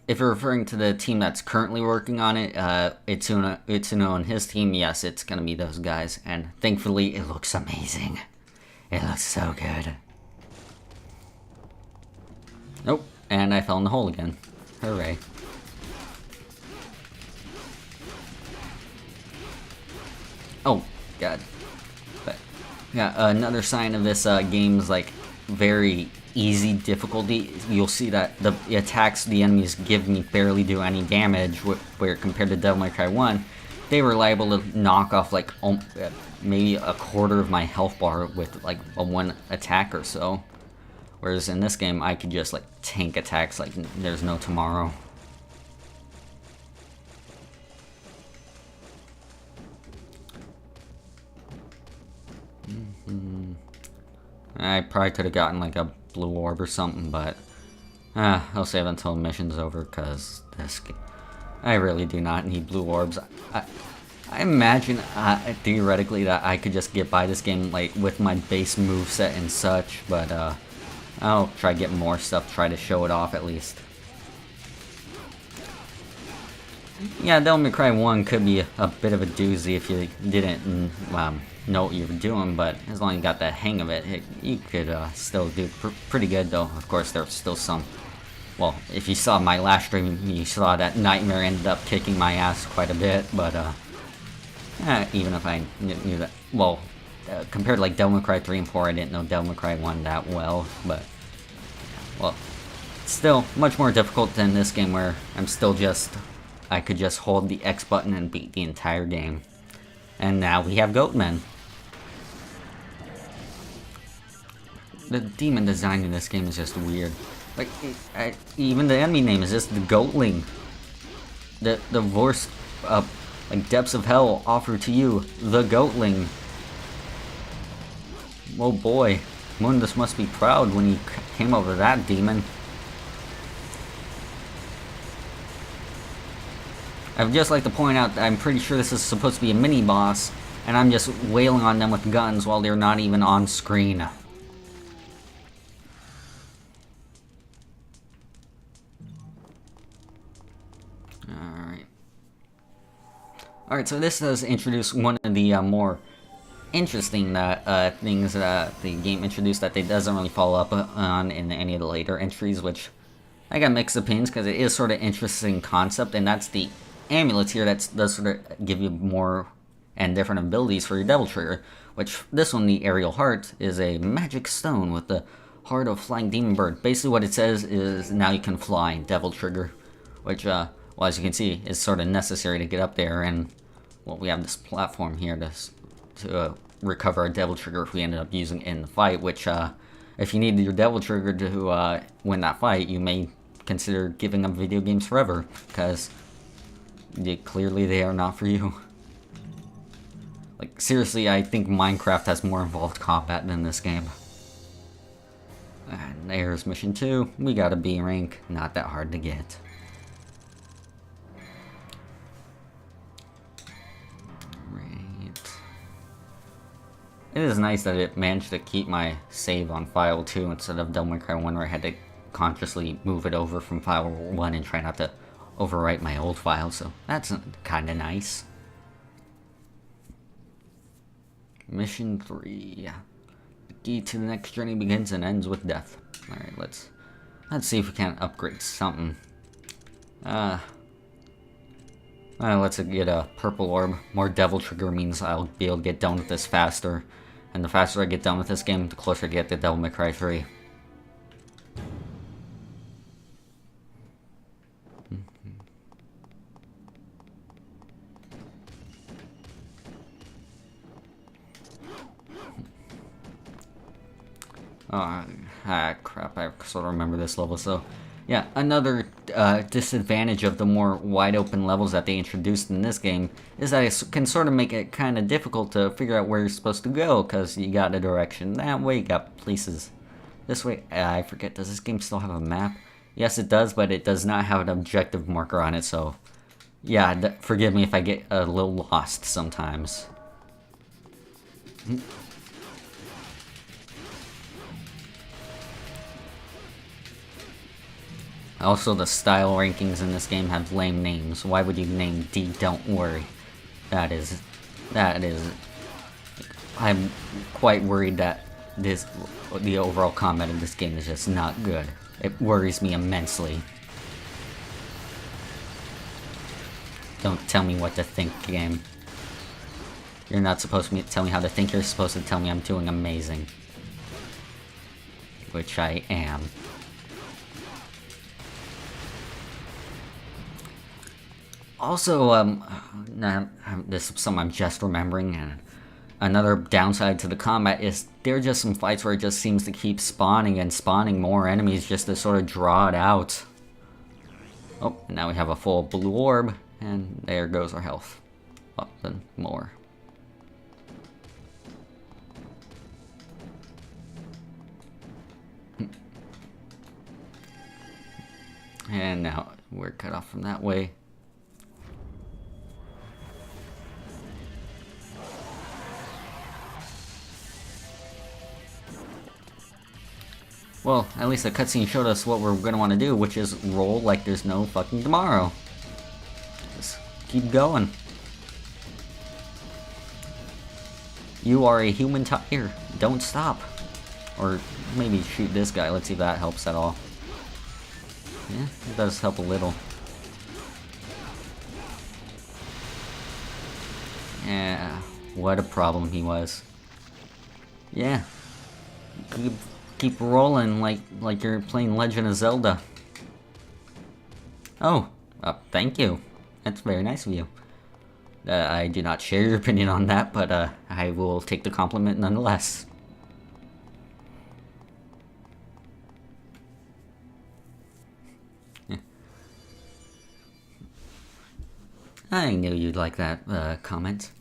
If you're referring to the team that's currently working on it, Itsuno and his team, yes, it's gonna be those guys, and thankfully it looks amazing. It looks so good. Nope, and I fell in the hole again. Hooray. Oh, God. But, yeah, another sign of this game's, like, very easy difficulty. You'll see that the attacks the enemies give me barely do any damage, where compared to Devil May Cry 1, they were liable to knock off, like, maybe a quarter of my health bar with, like, a one attack or so. Whereas in this game, I could just, like, tank attacks like there's no tomorrow. I probably could have gotten, like, a blue orb or something, but I'll save until the mission's over, because this game, I really do not need blue orbs. I imagine, theoretically, that I could just get by this game, like, with my base moveset and such, but, I'll try to get more stuff, try to show it off at least. Yeah, Devil May Cry 1 could be a bit of a doozy if you didn't know what you were doing, but as long as you got the hang of it, you could still do pretty good, though. Of course, there's still some... Well, if you saw my last stream, you saw that Nightmare ended up kicking my ass quite a bit, but, even if I knew that... Well, compared to, like, Devil May Cry 3 and 4, I didn't know Devil May Cry 1 that well, but... Well, still much more difficult than this game, where I'm still just... I could just hold the X button and beat the entire game. And now we have Goatmen. The demon design in this game is just weird. Like, even the enemy name is just the Goatling. The worst, like, depths of hell offer to you, the Goatling. Oh boy, Mundus must be proud when he came over that demon. I'd just like to point out that I'm pretty sure this is supposed to be a mini-boss, and I'm just wailing on them with guns while they're not even on screen. Alright, so this does introduce one of the more interesting things that the game introduced that it doesn't really follow up on in any of the later entries, which I got mixed opinions because it is sort of interesting concept, and that's the amulets here that does sort of give you more and different abilities for your Devil Trigger, which this one, the Aerial Heart, is a magic stone with the heart of flying demon bird. Basically what it says is now you can fly Devil Trigger, which, well, as you can see, is sort of necessary to get up there, and well, we have this platform here to recover our Devil Trigger if we ended up using it in the fight, which, if you need your Devil Trigger to win that fight, you may consider giving up video games forever, because clearly they are not for you. Like, seriously, I think Minecraft has more involved combat than this game. And there's mission 2. We got a B rank, not that hard to get. It is nice that it managed to keep my save on file 2 instead of Devil May Cry 1 where I had to consciously move it over from file 1 and try not to overwrite my old file, so that's kinda nice. Mission 3. The key to the next journey begins and ends with death. Alright, let's see if we can upgrade something. Let's get a purple orb. More Devil Trigger means I'll be able to get done with this faster. And the faster I get done with this game, the closer I get to Devil May Cry 3. Crap, I sort of remember this level, so... Yeah, another disadvantage of the more wide open levels that they introduced in this game is that it can sort of make it kind of difficult to figure out where you're supposed to go, because you got a direction that way, you got places this way. I forget, does this game still have a map? Yes, it does, but it does not have an objective marker on it, so... Yeah, forgive me if I get a little lost sometimes. Also, the style rankings in this game have lame names. Why would you name D Don't Worry? That is... I'm quite worried that the overall combat of this game is just not good. It worries me immensely. Don't tell me what to think, game. You're not supposed to tell me how to think, you're supposed to tell me I'm doing amazing. Which I am. Also, this is something I'm just remembering, and another downside to the combat is there are just some fights where it just seems to keep spawning and spawning more enemies just to sort of draw it out. Oh, now we have a full blue orb, and there goes our health. Up and more. And now we're cut off from that way. Well, at least the cutscene showed us what we're gonna want to do, which is roll like there's no fucking tomorrow. Just keep going. You are a human tire. Don't stop. Or maybe shoot this guy. Let's see if that helps at all. Yeah, it does help a little. Yeah, what a problem he was. Yeah. Keep rolling like you're playing Legend of Zelda. Oh, thank you. That's very nice of you. I do not share your opinion on that, but I will take the compliment nonetheless. I knew you'd like that comment.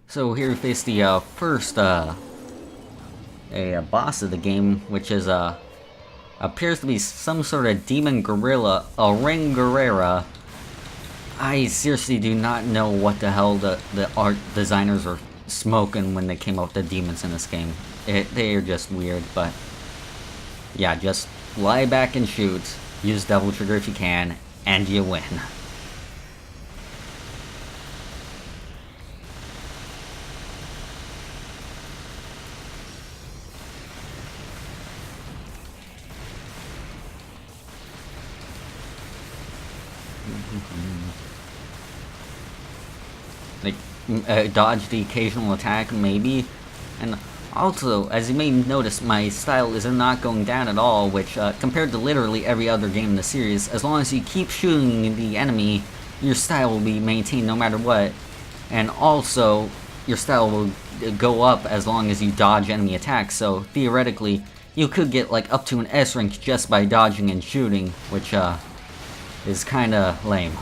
So here we face the first boss of the game, which is appears to be some sort of demon gorilla, a Ringorera. I seriously do not know what the hell the art designers are smoking when they came up with the demons in this game. They are just weird, but yeah, just lie back and shoot. Use Devil Trigger if you can, and you win. Like, dodge the occasional attack, maybe. And also, as you may notice, my style is not going down at all, which, compared to literally every other game in the series, as long as you keep shooting the enemy, your style will be maintained no matter what. And also, your style will go up as long as you dodge enemy attacks, so theoretically, you could get like up to an S rank just by dodging and shooting, which, is kinda lame.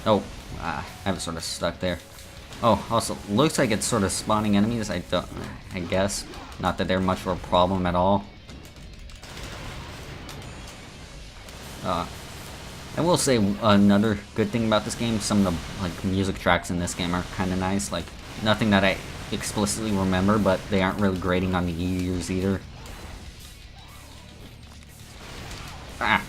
Oh, I was sort of stuck there. Oh, also, looks like it's sort of spawning enemies, I guess. Not that they're much of a problem at all. I will say another good thing about this game, some of the like music tracks in this game are kind of nice. Like, nothing that I explicitly remember, but they aren't really grating on the ears either. Ah!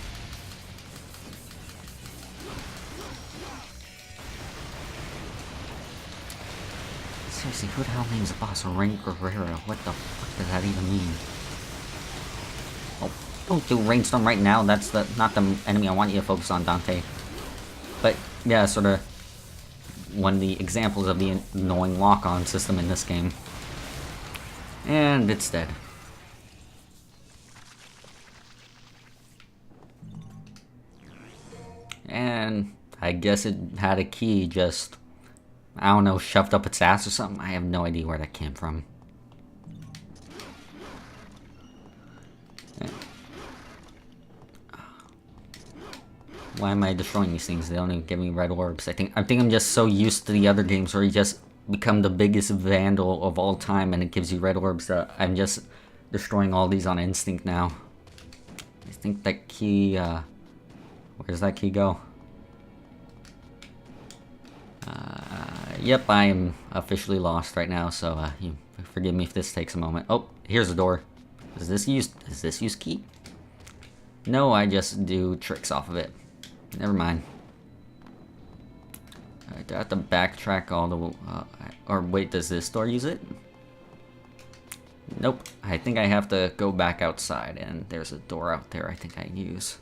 Seriously, who the hell names a boss Ringorera? What the fuck does that even mean? Oh, don't do Rainstorm right now. That's not the enemy I want you to focus on, Dante. But yeah, sort of one of the examples of the annoying lock-on system in this game. And it's dead. And I guess it had a key just, I don't know, shoved up its ass or something. I have no idea where that came from. Why am I destroying these things? They don't even give me red orbs. I think I'm just so used to the other games where you just become the biggest vandal of all time and it gives you red orbs that I'm just destroying all these on instinct now. I think that key, where's that key go? Yep, I am officially lost right now, so you forgive me if this takes a moment. Oh, here's a door. Does this use key? No, I just do tricks off of it. Never mind. Alright, do I have to backtrack all the or wait, does this door use it? Nope. I think I have to go back outside, and there's a door out there I think I use.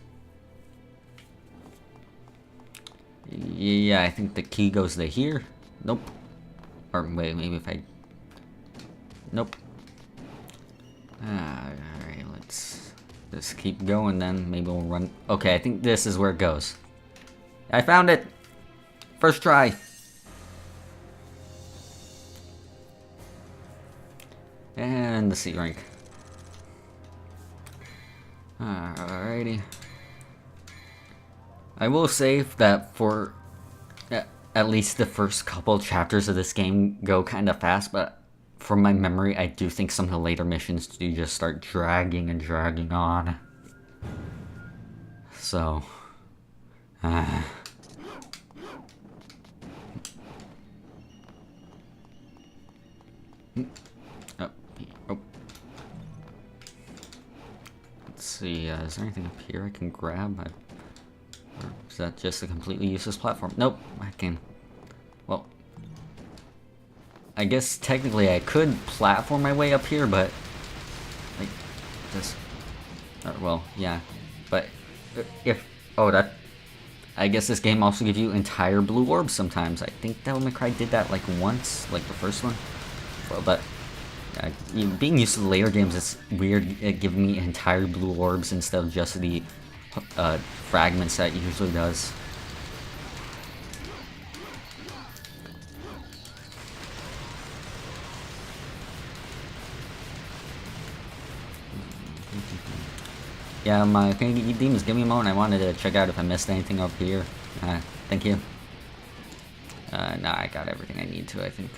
Yeah, I think the key goes to here. Nope. Or wait, maybe if I... Nope. Alright, let's just keep going then. Maybe we'll run... Okay, I think this is where it goes. I found it! First try! And the C rank. Alrighty. I will say that for at least the first couple chapters of this game go kind of fast, but from my memory, I do think some of the later missions do just start dragging and dragging on. So... Oh. Let's see, is there anything up here I can grab? Or is that just a completely useless platform? Nope, I can... Well... I guess technically I could platform my way up here, but... Like, this... well, yeah. But, if... Oh, that... I guess this game also gives you entire blue orbs sometimes. I think Devil May Cry did that, like, once, like the first one. Well, but... being used to the later games, it's weird giving me entire blue orbs instead of just the... fragments that it usually does. Yeah, can you demons give me a moment? I wanted to check out if I missed anything up here. Thank you. No, I got everything I need to, I think.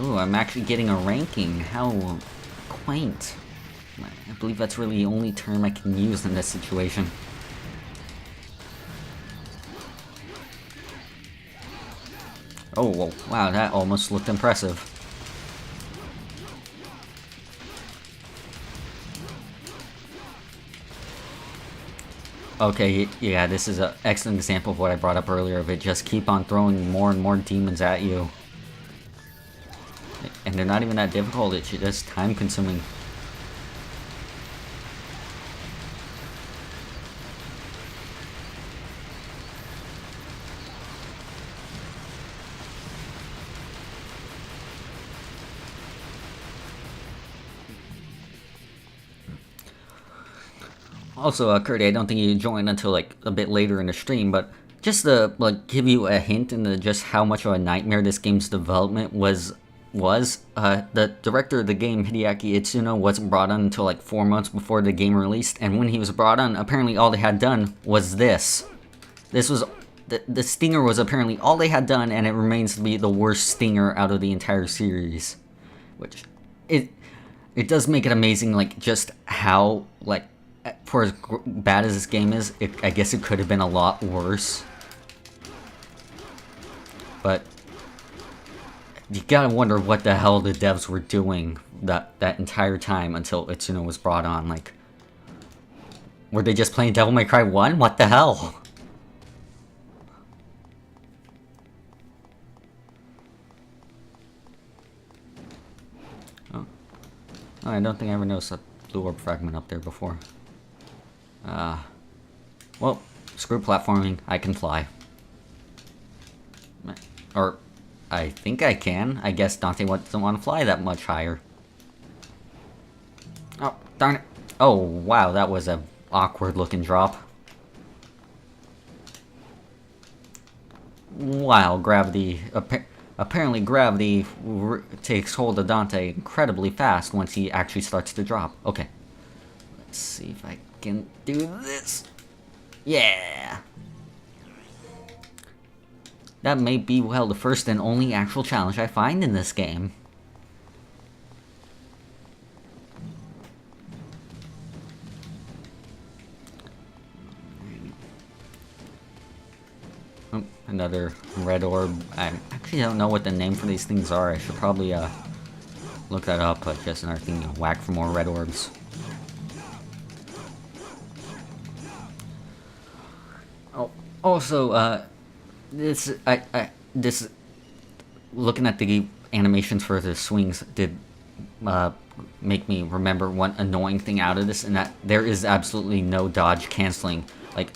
Oh, I'm actually getting a ranking. How quaint. I believe that's really the only term I can use in this situation. Oh, whoa. Wow, that almost looked impressive. Okay, yeah, this is an excellent example of what I brought up earlier of it. Just keep on throwing more and more demons at you. And they're not even that difficult, it's just time consuming. Also, Kurt, I don't think you joined until like a bit later in the stream, but just to like give you a hint into just how much of a nightmare this game's development was the director of the game, Hideaki Itsuno, wasn't brought on until like 4 months before the game released, and when he was brought on, apparently all they had done was this. This was the stinger was apparently all they had done, and it remains to be the worst stinger out of the entire series, which it does make it amazing, like just how like. For as bad as this game is, I guess it could have been a lot worse. But you gotta wonder what the hell the devs were doing that entire time until Itsuno was brought on. Like, were they just playing Devil May Cry 1? What the hell? Oh, I don't think I ever noticed a blue orb fragment up there before. Well, screw platforming, I can fly. Or, I think I can. I guess Dante doesn't want to fly that much higher. Oh, darn it. Oh, wow, that was a awkward looking drop. Wow, gravity... Apparently gravity takes hold of Dante incredibly fast once he actually starts to drop. Okay. Let's see if I can do this. Yeah! That may be, well, the first and only actual challenge I find in this game. Oh, another red orb. I actually don't know what the name for these things are. I should probably look that up, but just another thing to whack for more red orbs. Oh, also, this looking at the animations for the swings did make me remember one annoying thing out of this, and that there is absolutely no dodge canceling. Like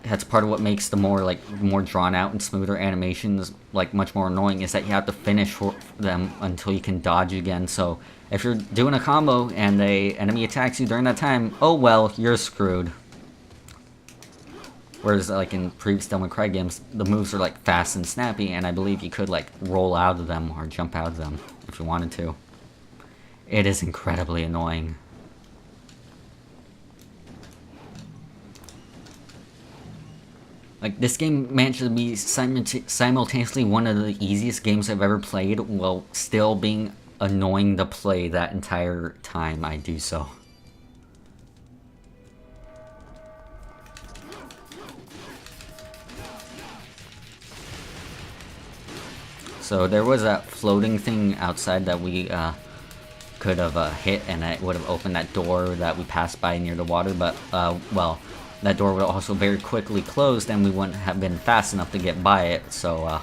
that's part of what makes the more drawn out and smoother animations like much more annoying, is that you have to finish them until you can dodge again. So if you're doing a combo and the enemy attacks you during that time, oh well, you're screwed. Whereas like in previous Devil May Cry games, the moves are like fast and snappy, and I believe you could like roll out of them or jump out of them if you wanted to. It is incredibly annoying. Like, this game managed to be simultaneously one of the easiest games I've ever played, while still being annoying to play that entire time I do so. So there was that floating thing outside that we could have hit, and it would have opened that door that we passed by near the water, but, well, that door would also very quickly close, and we wouldn't have been fast enough to get by it. So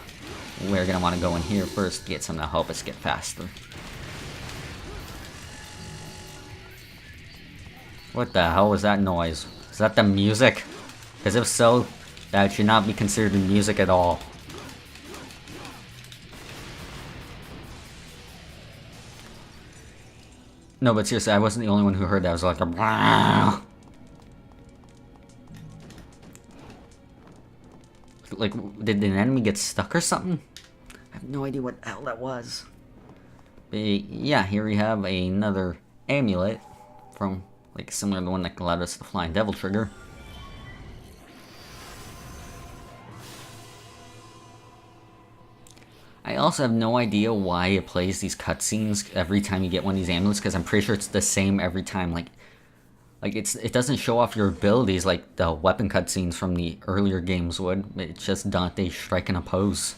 we're gonna want to go in here first to get something to help us get faster. What the hell was that noise? Is that the music? Because if so, that should not be considered music at all. No, but seriously, I wasn't the only one who heard that. I was like a... Like, did an enemy get stuck or something? I have no idea what the hell that was. But yeah, here we have another amulet from, like, similar to the one that allowed us to fly in Devil Trigger. I also have no idea why it plays these cutscenes every time you get one of these amulets, because I'm pretty sure it's the same every time. Like it doesn't show off your abilities like the weapon cutscenes from the earlier games would. It's just Dante striking a pose.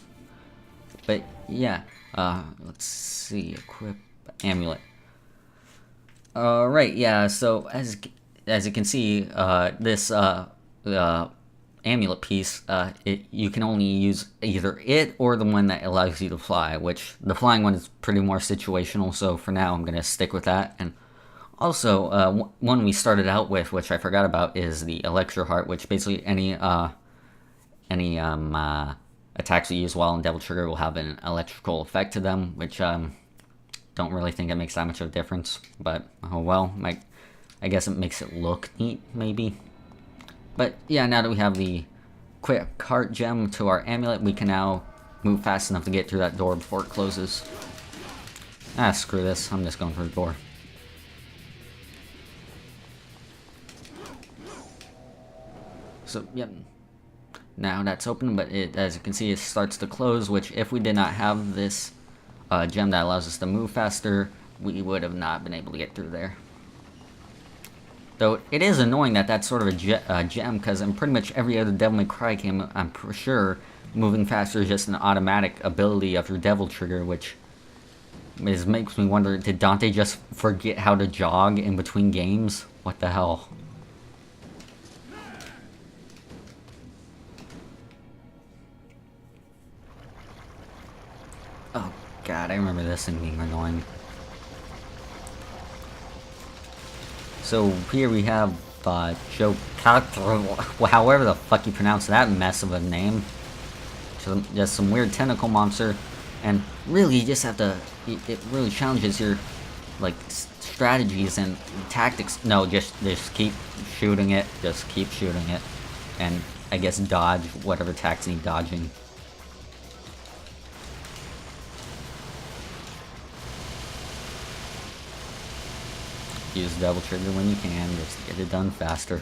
But yeah, let's see, equip amulet. Right, yeah. So as you can see, this amulet piece, you can only use either it or the one that allows you to fly, which the flying one is pretty more situational, so for now I'm gonna stick with that. And also, one we started out with, which I forgot about, is the Electro Heart, which basically any attacks you use while in Devil Trigger will have an electrical effect to them, which don't really think it makes that much of a difference, but oh well. I guess it makes it look neat, maybe. But yeah, now that we have the quick heart gem to our amulet, we can now move fast enough to get through that door before it closes. Ah, screw this. I'm just going for the door. So, yep. Now that's open, but as you can see, it starts to close, which if we did not have this gem that allows us to move faster, we would have not been able to get through there. Though it is annoying that that's sort of a gem, because in pretty much every other Devil May Cry game, I'm for sure moving faster is just an automatic ability of your Devil Trigger, which makes me wonder, did Dante just forget how to jog in between games? What the hell? Oh god, I remember this thing being annoying. So here we have Joe however the fuck you pronounce that mess of a name. Just some weird tentacle monster, and really you just have to, it really challenges your like strategies and tactics. No, just keep shooting it, just keep shooting it, and I guess dodge whatever attacks need dodging. Use Devil Trigger when you can, just to get it done faster.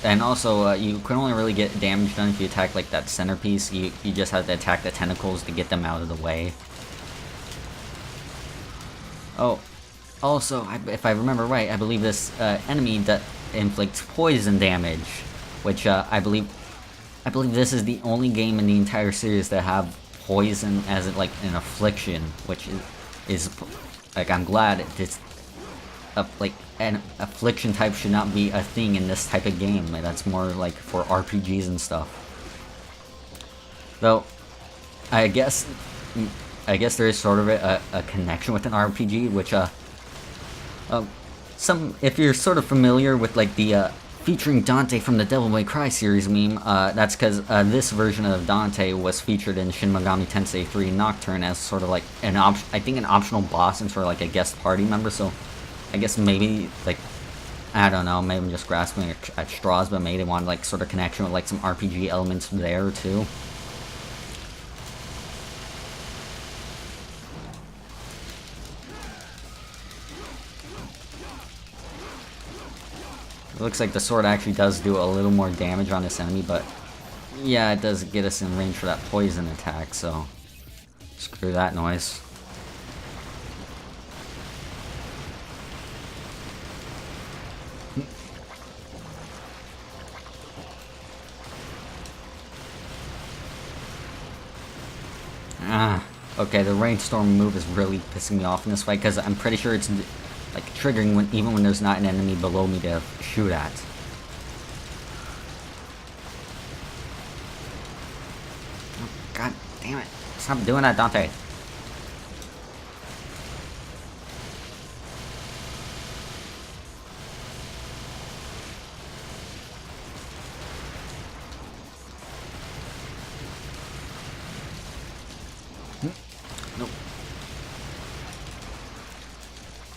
And also, you can only really get damage done if you attack like that centerpiece. You just have to attack the tentacles to get them out of the way. Oh, also, if I remember right, I believe this enemy that inflicts poison damage, which I believe this is the only game in the entire series that have poison as like an affliction, which is like, I'm glad it's like an affliction type should not be a thing in this type of game. That's more like for RPGs and stuff. Though I guess there is sort of a connection with an RPG, which if you're sort of familiar with like the featuring Dante from the Devil May Cry series meme, that's because this version of Dante was featured in Shin Megami Tensei 3 Nocturne as sort of like an optional boss and sort of like a guest party member. So I guess maybe, like, I don't know, maybe I'm just grasping at straws, but maybe they wanted like sort of connection with like some RPG elements there too. It looks like the sword actually does do a little more damage on this enemy, but yeah, it does get us in range for that poison attack, so screw that noise. Okay, the rainstorm move is really pissing me off in this fight, because I'm pretty sure it's like triggering when even when there's not an enemy below me to shoot at. Oh, God damn it! Stop doing that, Dante. Nope.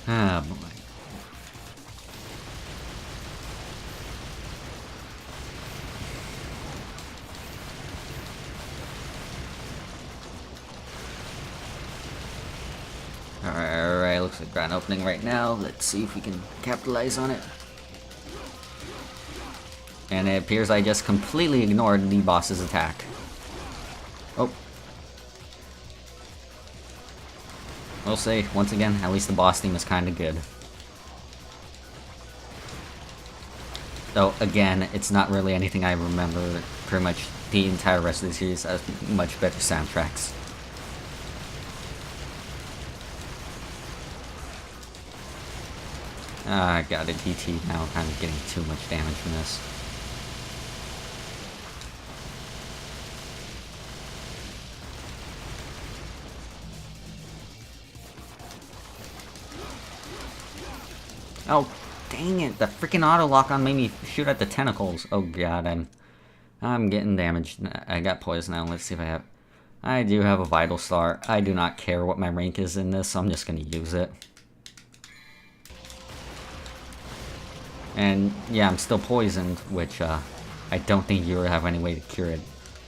Ah, boy. Alright, looks like grand opening right now. Let's see if we can capitalize on it. And it appears I just completely ignored the boss's attack. Oh. We'll say, once again, at least the boss theme is kinda good. Though, again, it's not really anything I remember. Pretty much the entire rest of the series has much better soundtracks. I got a DT now, kind of getting too much damage from this. Oh, dang it! The freaking auto lock on made me shoot at the tentacles. Oh god, I'm getting damaged. I got poison now. Let's see if I have. I do have a vital star. I do not care what my rank is in this, so I'm just gonna use it. And yeah, I'm still poisoned, which I don't think you have any way to cure it.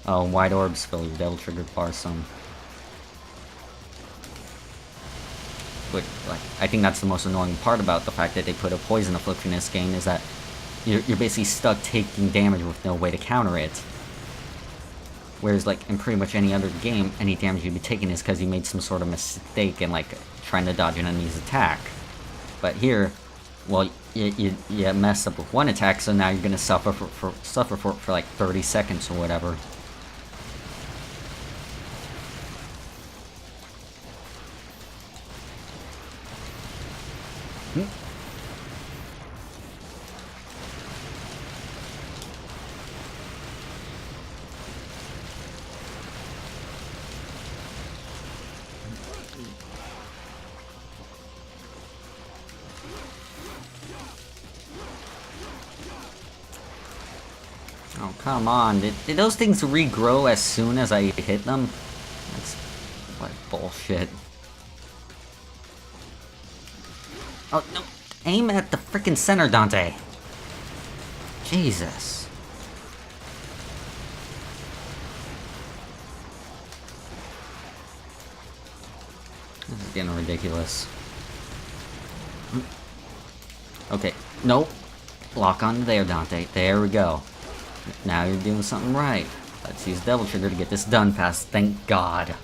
Oh, white orbs fill your devil triggered bar some. But like, I think that's the most annoying part about the fact that they put a poison affliction in this game is that you're basically stuck taking damage with no way to counter it. Whereas like in pretty much any other game, any damage you'd be taking is because you made some sort of mistake in like trying to dodge an enemy's attack. But here, well, you messed up with one attack, so now you're gonna suffer for like 30 seconds or whatever. Oh, come on. Did those things regrow as soon as I hit them? That's what bullshit. Oh, no. Aim at the freaking center, Dante. Jesus. This is getting ridiculous. Okay. Nope. Lock on there, Dante. There we go. Now you're doing something right. Let's use Devil Trigger to get this done fast. Thank God.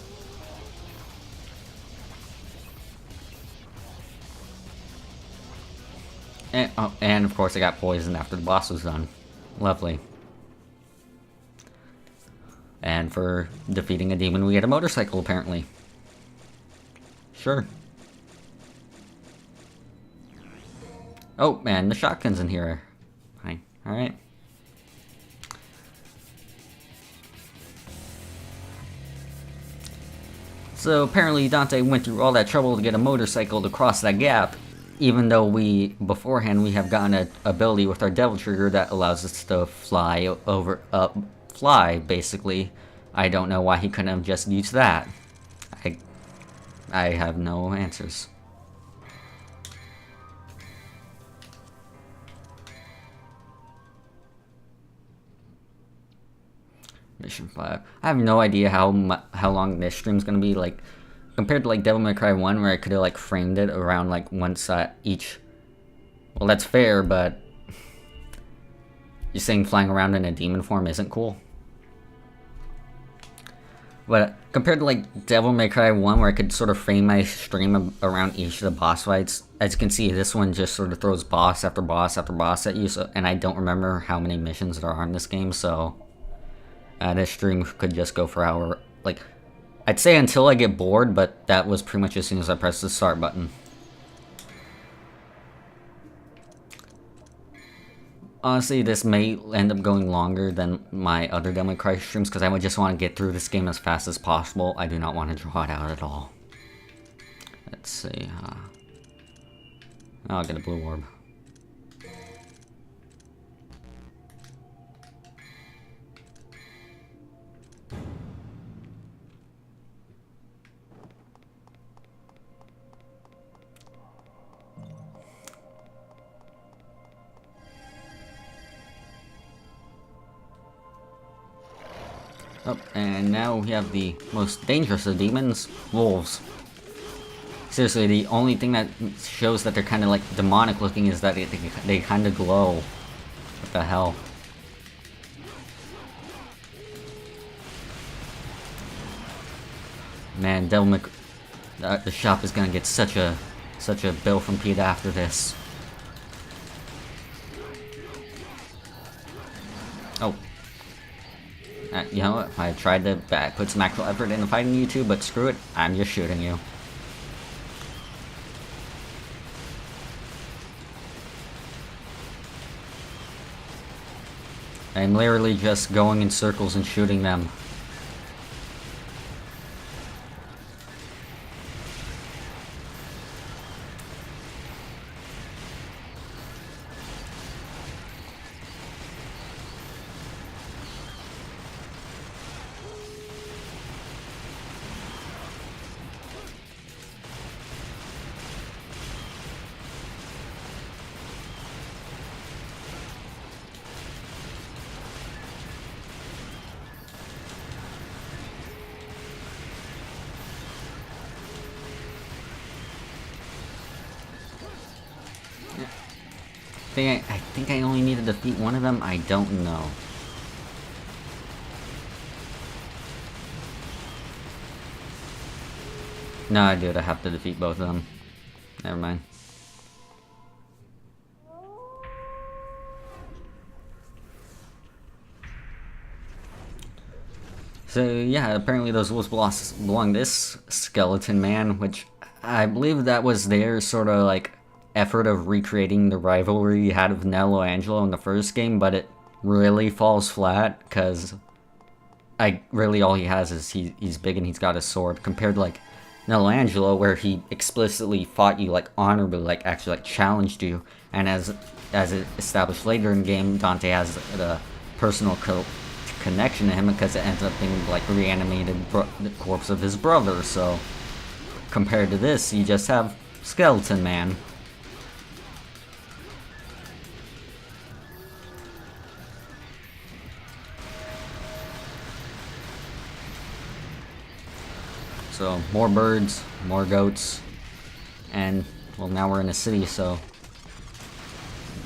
And, oh, and of course I got poisoned after the boss was done. Lovely. And for defeating a demon, we get a motorcycle, apparently. Sure. Oh, man, the shotgun's in here. Fine. Alright. So apparently Dante went through all that trouble to get a motorcycle to cross that gap, even though beforehand we have gotten an ability with our Devil Trigger that allows us to fly fly, basically. I don't know why he couldn't have just used that. I have no answers. Mission 5. I have no idea how long this stream's gonna be, like, compared to, like, Devil May Cry 1, where I could've, like, framed it around, like, once each. Well, that's fair, but you're saying flying around in a demon form isn't cool? But compared to, like, Devil May Cry 1, where I could sort of frame my stream around each of the boss fights, as you can see, this one just sort of throws boss after boss after boss at you, so, and I don't remember how many missions there are in this game, so this stream could just go for hour, like, I'd say until I get bored, but that was pretty much as soon as I pressed the start button. Honestly, this may end up going longer than my other Devil May Cry streams because I would just want to get through this game as fast as possible. I do not want to draw it out at all. Let's see. I'll get a blue orb. Oh, and now we have the most dangerous of demons, wolves. Seriously, the only thing that shows that they're kind of like demonic looking is that they kind of glow. What the hell? Man, the shop is gonna get such a bill from PETA after this. Oh. You know what? I tried to put some actual effort into fighting you two, but screw it, I'm just shooting you. I'm literally just going in circles and shooting them. I think I only need to defeat one of them. I don't know. No, I do. I have to defeat both of them. Never mind. So yeah, apparently those wolves belong to this skeleton man, which I believe that was their sort of like effort of recreating the rivalry you had with Nello Angelo in the first game, but it really falls flat because really all he has is he's big and he's got a sword compared to like Nello Angelo, where he explicitly fought you like honorably, like actually like challenged you, and as it established later in the game, Dante has the personal connection to him because it ends up being like reanimated the corpse of his brother. So compared to this, you just have Skeleton Man. So, more birds, more goats, and, well, now we're in a city, so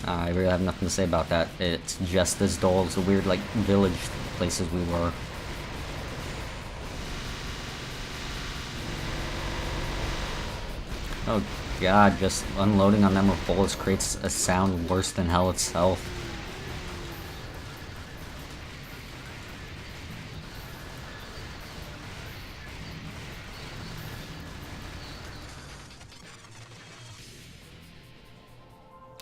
I really have nothing to say about that. It's just as dull as the weird, like, village places we were. Oh god, just unloading on them with bullets creates a sound worse than hell itself.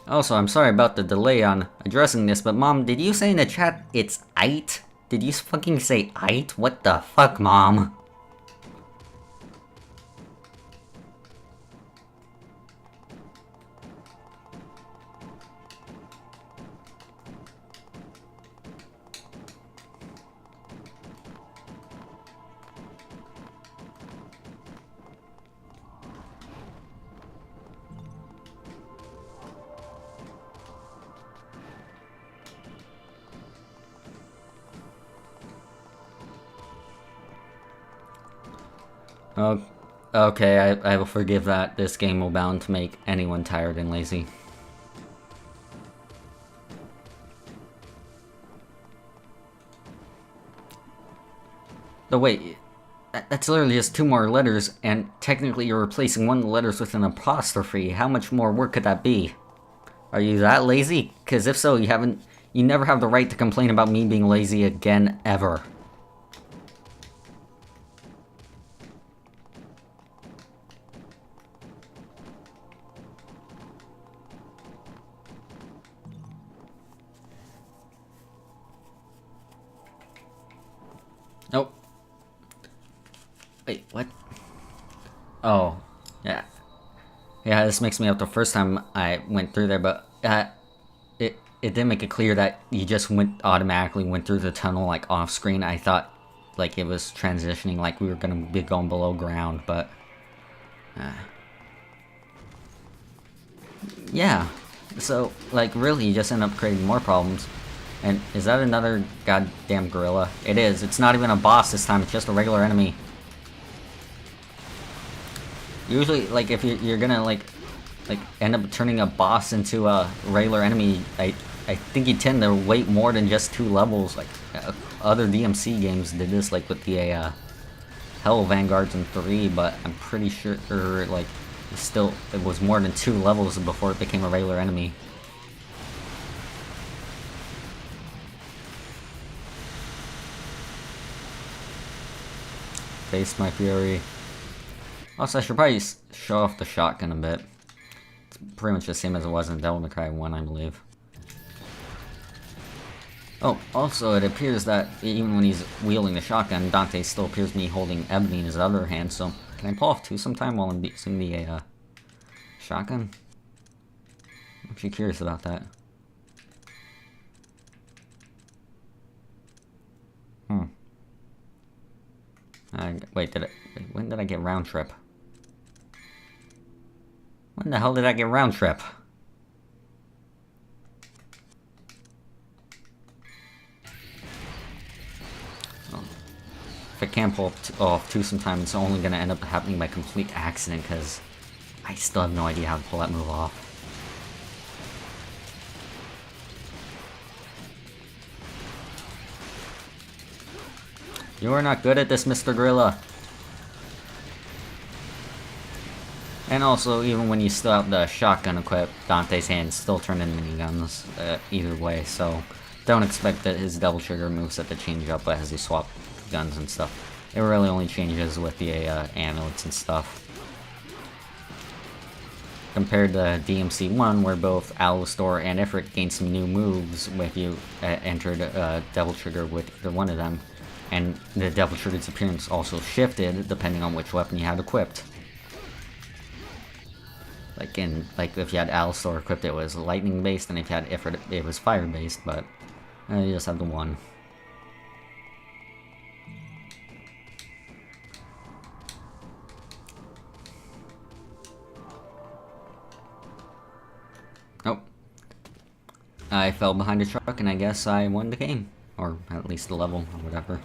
Also, I'm sorry about the delay on addressing this, but Mom, did you say in the chat it's "ite"? Did you fucking say "ite"? What the fuck, Mom? Oh, okay, I will forgive that. This game will bound to make anyone tired and lazy. But wait, that's literally just 2 more letters, and technically you're replacing one of the letters with an apostrophe. How much more work could that be? Are you that lazy? Because if so, you never have the right to complain about me being lazy again, ever. Nope. Wait, what? Oh, yeah. Yeah, this makes me up the first time I went through there, but it did make it clear that you just automatically went through the tunnel like off screen. I thought like it was transitioning, like we were gonna be going below ground, but yeah. So like really, you just end up creating more problems. And is that another goddamn gorilla? It is. It's not even a boss this time. It's just a regular enemy. Usually, like, if you're gonna, like, end up turning a boss into a regular enemy, I think you tend to wait more than just 2 levels. Like, other DMC games did this, like, with the, Hell Vanguards in 3, but I'm pretty sure, like, it was more than 2 levels before it became a regular enemy. Face my fury. Also, I should probably show off the shotgun a bit. It's pretty much the same as it was in Devil May Cry 1, I believe. Oh, also, it appears that even when he's wielding the shotgun, Dante still appears to be holding Ebony in his other hand, so can I pull off 2 sometime while I'm using the, shotgun? I'm actually curious about that. Wait, when did I get round trip? When the hell did I get round trip? Oh. If I can pull off 2 sometime, it's only gonna end up happening by complete accident, because I still have no idea how to pull that move off. You are not good at this, Mr. Gorilla. And also, even when you still have the shotgun equipped, Dante's hands still turn into miniguns, either way, so don't expect that his double trigger moveset to change up as you swap guns and stuff. It really only changes with the amulets and stuff. Compared to DMC 1, where both Alastor and Ifrit gained some new moves if you entered double trigger with either one of them. And the Devil Trigger's appearance also shifted depending on which weapon you had equipped. Like if you had Alastor equipped, it was lightning based, and if you had Ifrit, it was fire based. But you just have the one. Oh, I fell behind a truck, and I guess I won the game, or at least the level, or whatever.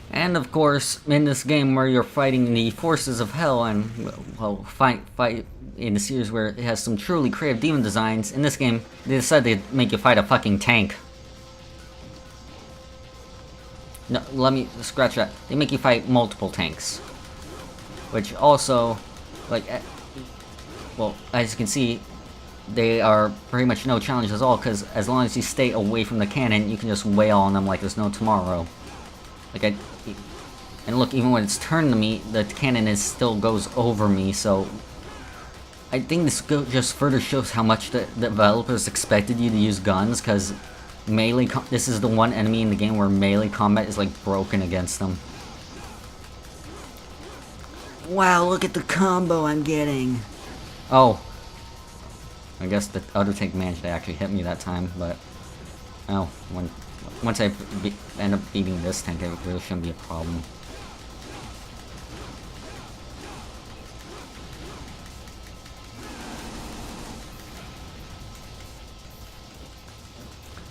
And of course, in this game where you're fighting the forces of hell and, well, fight in a series where it has some truly creative demon designs, in this game, they decided to make you fight a fucking tank. No, let me scratch that. They make you fight multiple tanks. Which also, like, well, as you can see, they are pretty much no challenge at all, because as long as you stay away from the cannon, you can just wail on them like there's no tomorrow. Like, and look, even when it's turned to me, the cannon still goes over me, so I think this just further shows how much the developers expected you to use guns, because this is the one enemy in the game where melee combat is, like, broken against them. Wow, look at the combo I'm getting! Oh. I guess the other tank managed to actually hit me that time, but... Oh, once I end up beating this tank, it really shouldn't be a problem.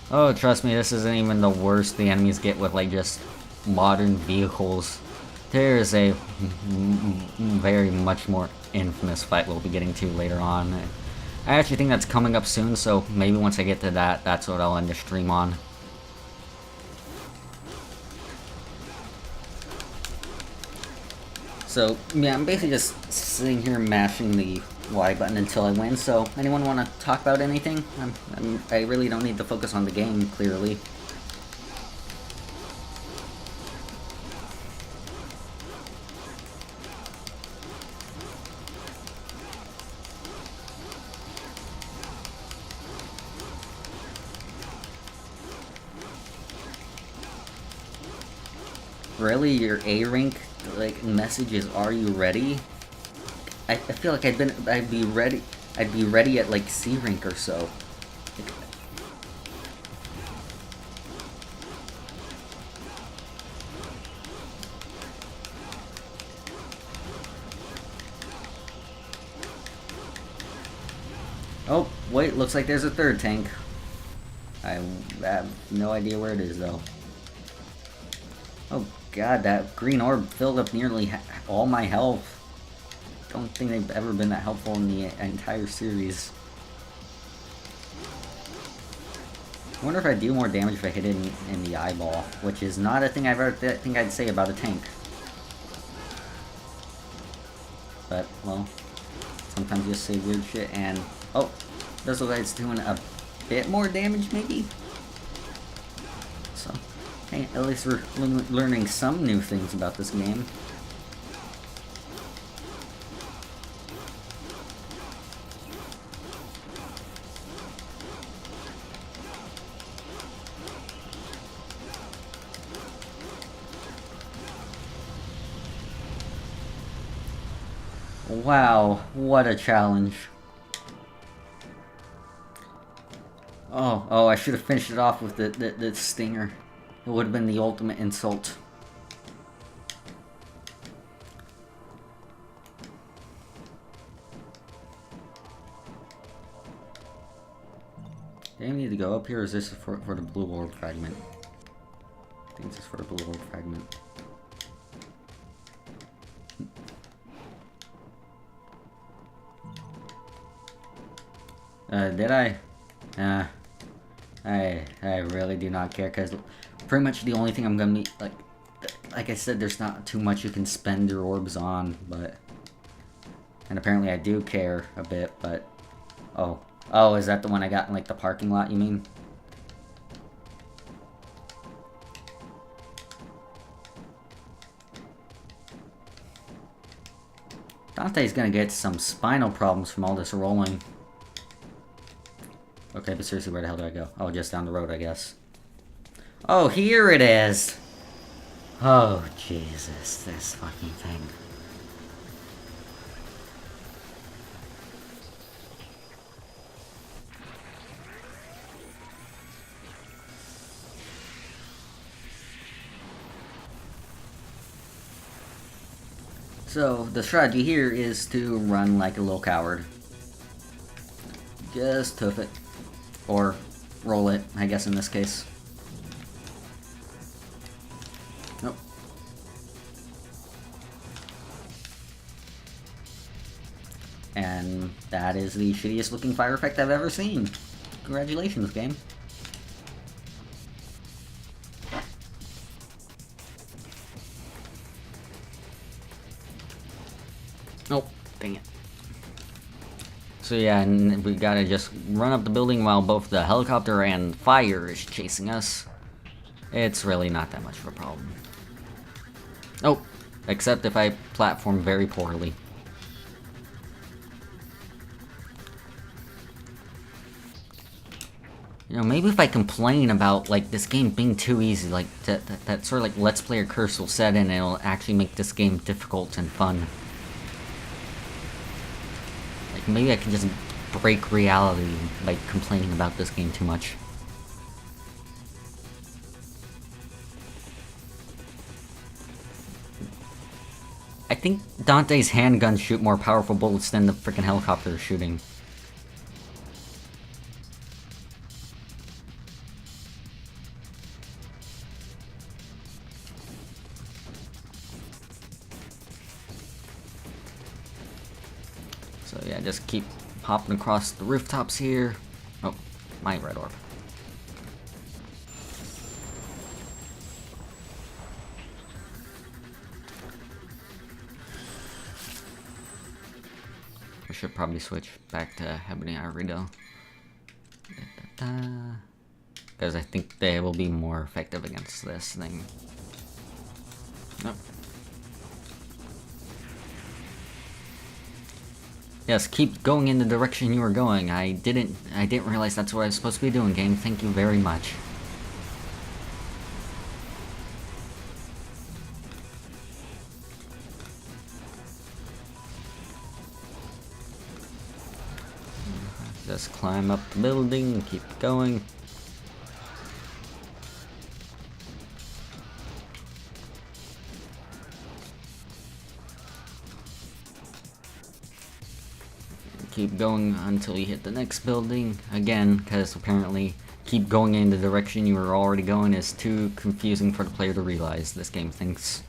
Oh, trust me, this isn't even the worst the enemies get with, like, just modern vehicles. There is a very much more infamous fight we'll be getting to later on. I actually think that's coming up soon, so maybe once I get to that, that's what I'll end the stream on. So, yeah, I'm basically just sitting here mashing the Y button until I win, so anyone want to talk about anything? I really don't need to focus on the game, clearly. Really, your A rank like message is "Are you ready?" I feel like I'd be ready. I'd be ready at like C rank or so. Like, oh wait, looks like there's a third tank. I have no idea where it is though. Oh god, that green orb filled up nearly all my health. Don't think they've ever been that helpful in the entire series. I wonder if I do more damage if I hit it in the eyeball, which is not a thing think I'd say about a tank. But, well, sometimes you just say weird shit and... Oh, this looks like it's doing a bit more damage, maybe? So, hey, at least we're learning some new things about this game. Wow, what a challenge. Oh, I should have finished it off with the stinger. It would have been the ultimate insult. Do I need to go up here, or is this for the blue orb fragment? I think this is for the blue orb fragment. Did I? I really do not care, because pretty much the only thing I'm gonna be, like I said, there's not too much you can spend your orbs on, but... And apparently I do care a bit, but... Oh, is that the one I got in, like, the parking lot, you mean? Dante's gonna get some spinal problems from all this rolling. Okay, but seriously, where the hell do I go? Oh, just down the road, I guess. Oh, here it is! Oh, Jesus, this fucking thing. So, the strategy here is to run like a little coward. Just hoof it. Or roll it, I guess in this case. Nope. And that is the shittiest looking fire effect I've ever seen. Congratulations, game. Nope, dang it. So yeah, and we gotta just run up the building while both the helicopter and fire is chasing us. It's really not that much of a problem. Oh, except if I platform very poorly. You know, maybe if I complain about, like, this game being too easy, like, that sort of, like, Let's Player curse will set in, and it'll actually make this game difficult and fun. Like, maybe I can just break reality by complaining about this game too much. I think Dante's handguns shoot more powerful bullets than the freaking helicopter is shooting. So yeah, just keep hopping across the rooftops here. Oh, my red orb. I should probably switch back to Ebony Arido. Because I think they will be more effective against this thing. Nope. Yes, keep going in the direction you were going. I didn't realize that's what I was supposed to be doing, game. Thank you very much. Just climb up the building and keep going. Keep going until you hit the next building again, because apparently keep going in the direction you were already going is too confusing for the player to realize, this game thinks.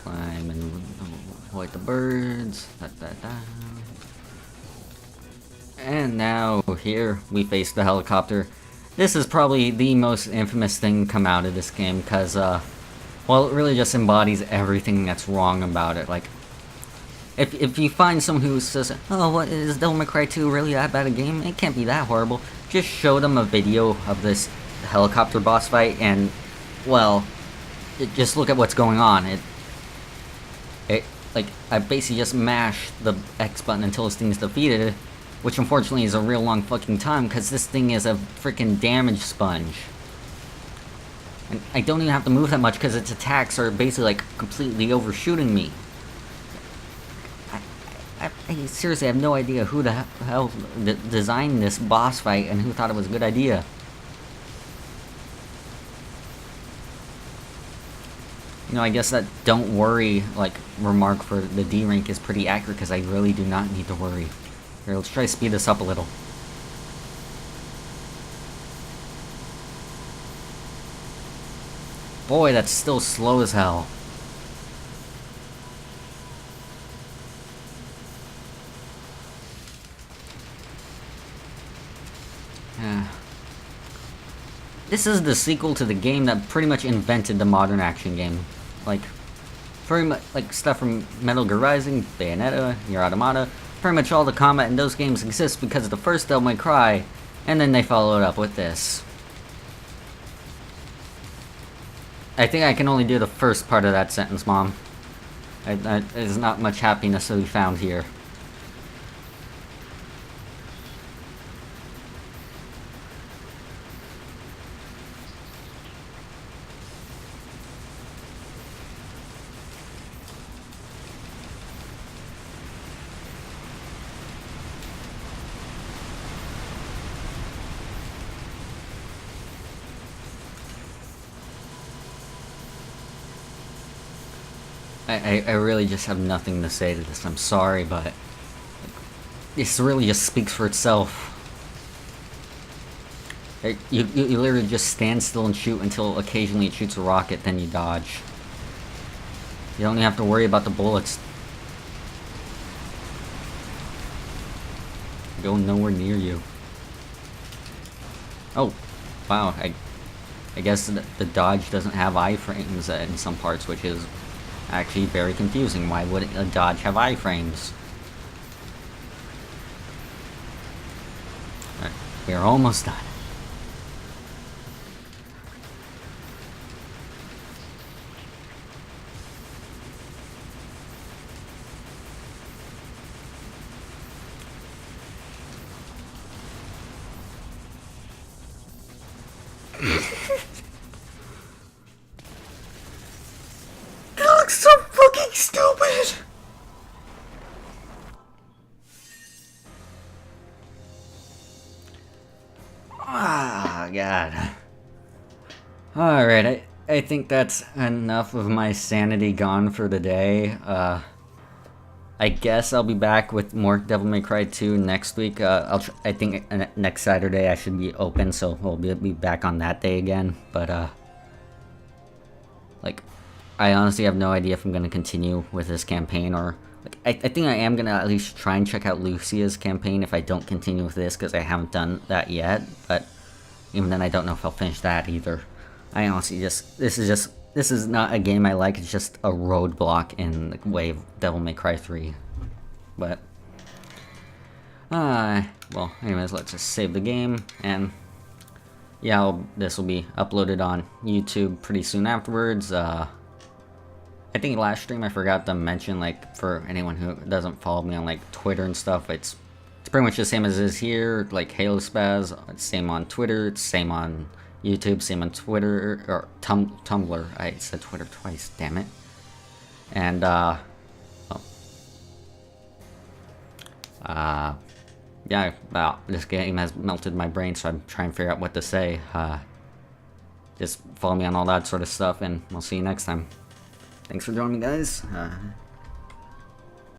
Climb and avoid the birds. And now here we face the helicopter. This is probably the most infamous thing come out of this game because, well, it really just embodies everything that's wrong about it. Like, if you find someone who says, "Oh, what is Devil May Cry 2 really that bad a game? It can't be that horrible," just show them a video of this helicopter boss fight, and, well, just look at what's going on. Like, I basically just mash the X button until this thing is defeated, which unfortunately is a real long fucking time, because this thing is a freaking damage sponge. And I don't even have to move that much, because its attacks are basically, like, completely overshooting me. I seriously have no idea who the hell designed this boss fight, and who thought it was a good idea. You know, I guess that "don't worry" like remark for the D rank is pretty accurate, because I really do not need to worry. Here, let's try to speed this up a little. Boy, that's still slow as hell. This is the sequel to the game that pretty much invented the modern action game. Like, pretty much like stuff from Metal Gear Rising, Bayonetta, Nier Automata. Pretty much all the combat in those games exists because of the first Devil May Cry, and then they followed up with this. I think I can only do the first part of that sentence, Mom. There's not much happiness to be found here. I really just have nothing to say to this. I'm sorry, but this really just speaks for itself. You literally just stand still and shoot until occasionally it shoots a rocket, then you dodge. You don't even have to worry about the bullets. Go nowhere near you. Oh, wow, I guess the dodge doesn't have iframes in some parts, which is actually very confusing. Why would a dodge have iframes? Alright, we are almost done. So fucking stupid! Ah, God. Alright, I think that's enough of my sanity gone for the day. I guess I'll be back with more Devil May Cry 2 next week. I think next Saturday I should be open, so we'll be back on that day again. But, like, I honestly have no idea if I'm going to continue with this campaign, or like, I think I am going to at least try and check out Lucia's campaign if I don't continue with this, because I haven't done that yet, but even then I don't know if I'll finish that either. I honestly just, this is not a game I like, it's just a roadblock in the way of Devil May Cry 3. But, well, anyways, let's just save the game, and yeah, this will be uploaded on YouTube pretty soon afterwards. I think last stream I forgot to mention, like, for anyone who doesn't follow me on like Twitter and stuff, it's pretty much the same as it is here. Like Halo Spaz, it's same on Twitter, it's same on YouTube, same on Twitter or Tumblr. I said Twitter twice, damn it. And yeah, wow, this game has melted my brain, so I'm trying to figure out what to say. Just follow me on all that sort of stuff, and we'll see you next time. Thanks for joining me, guys.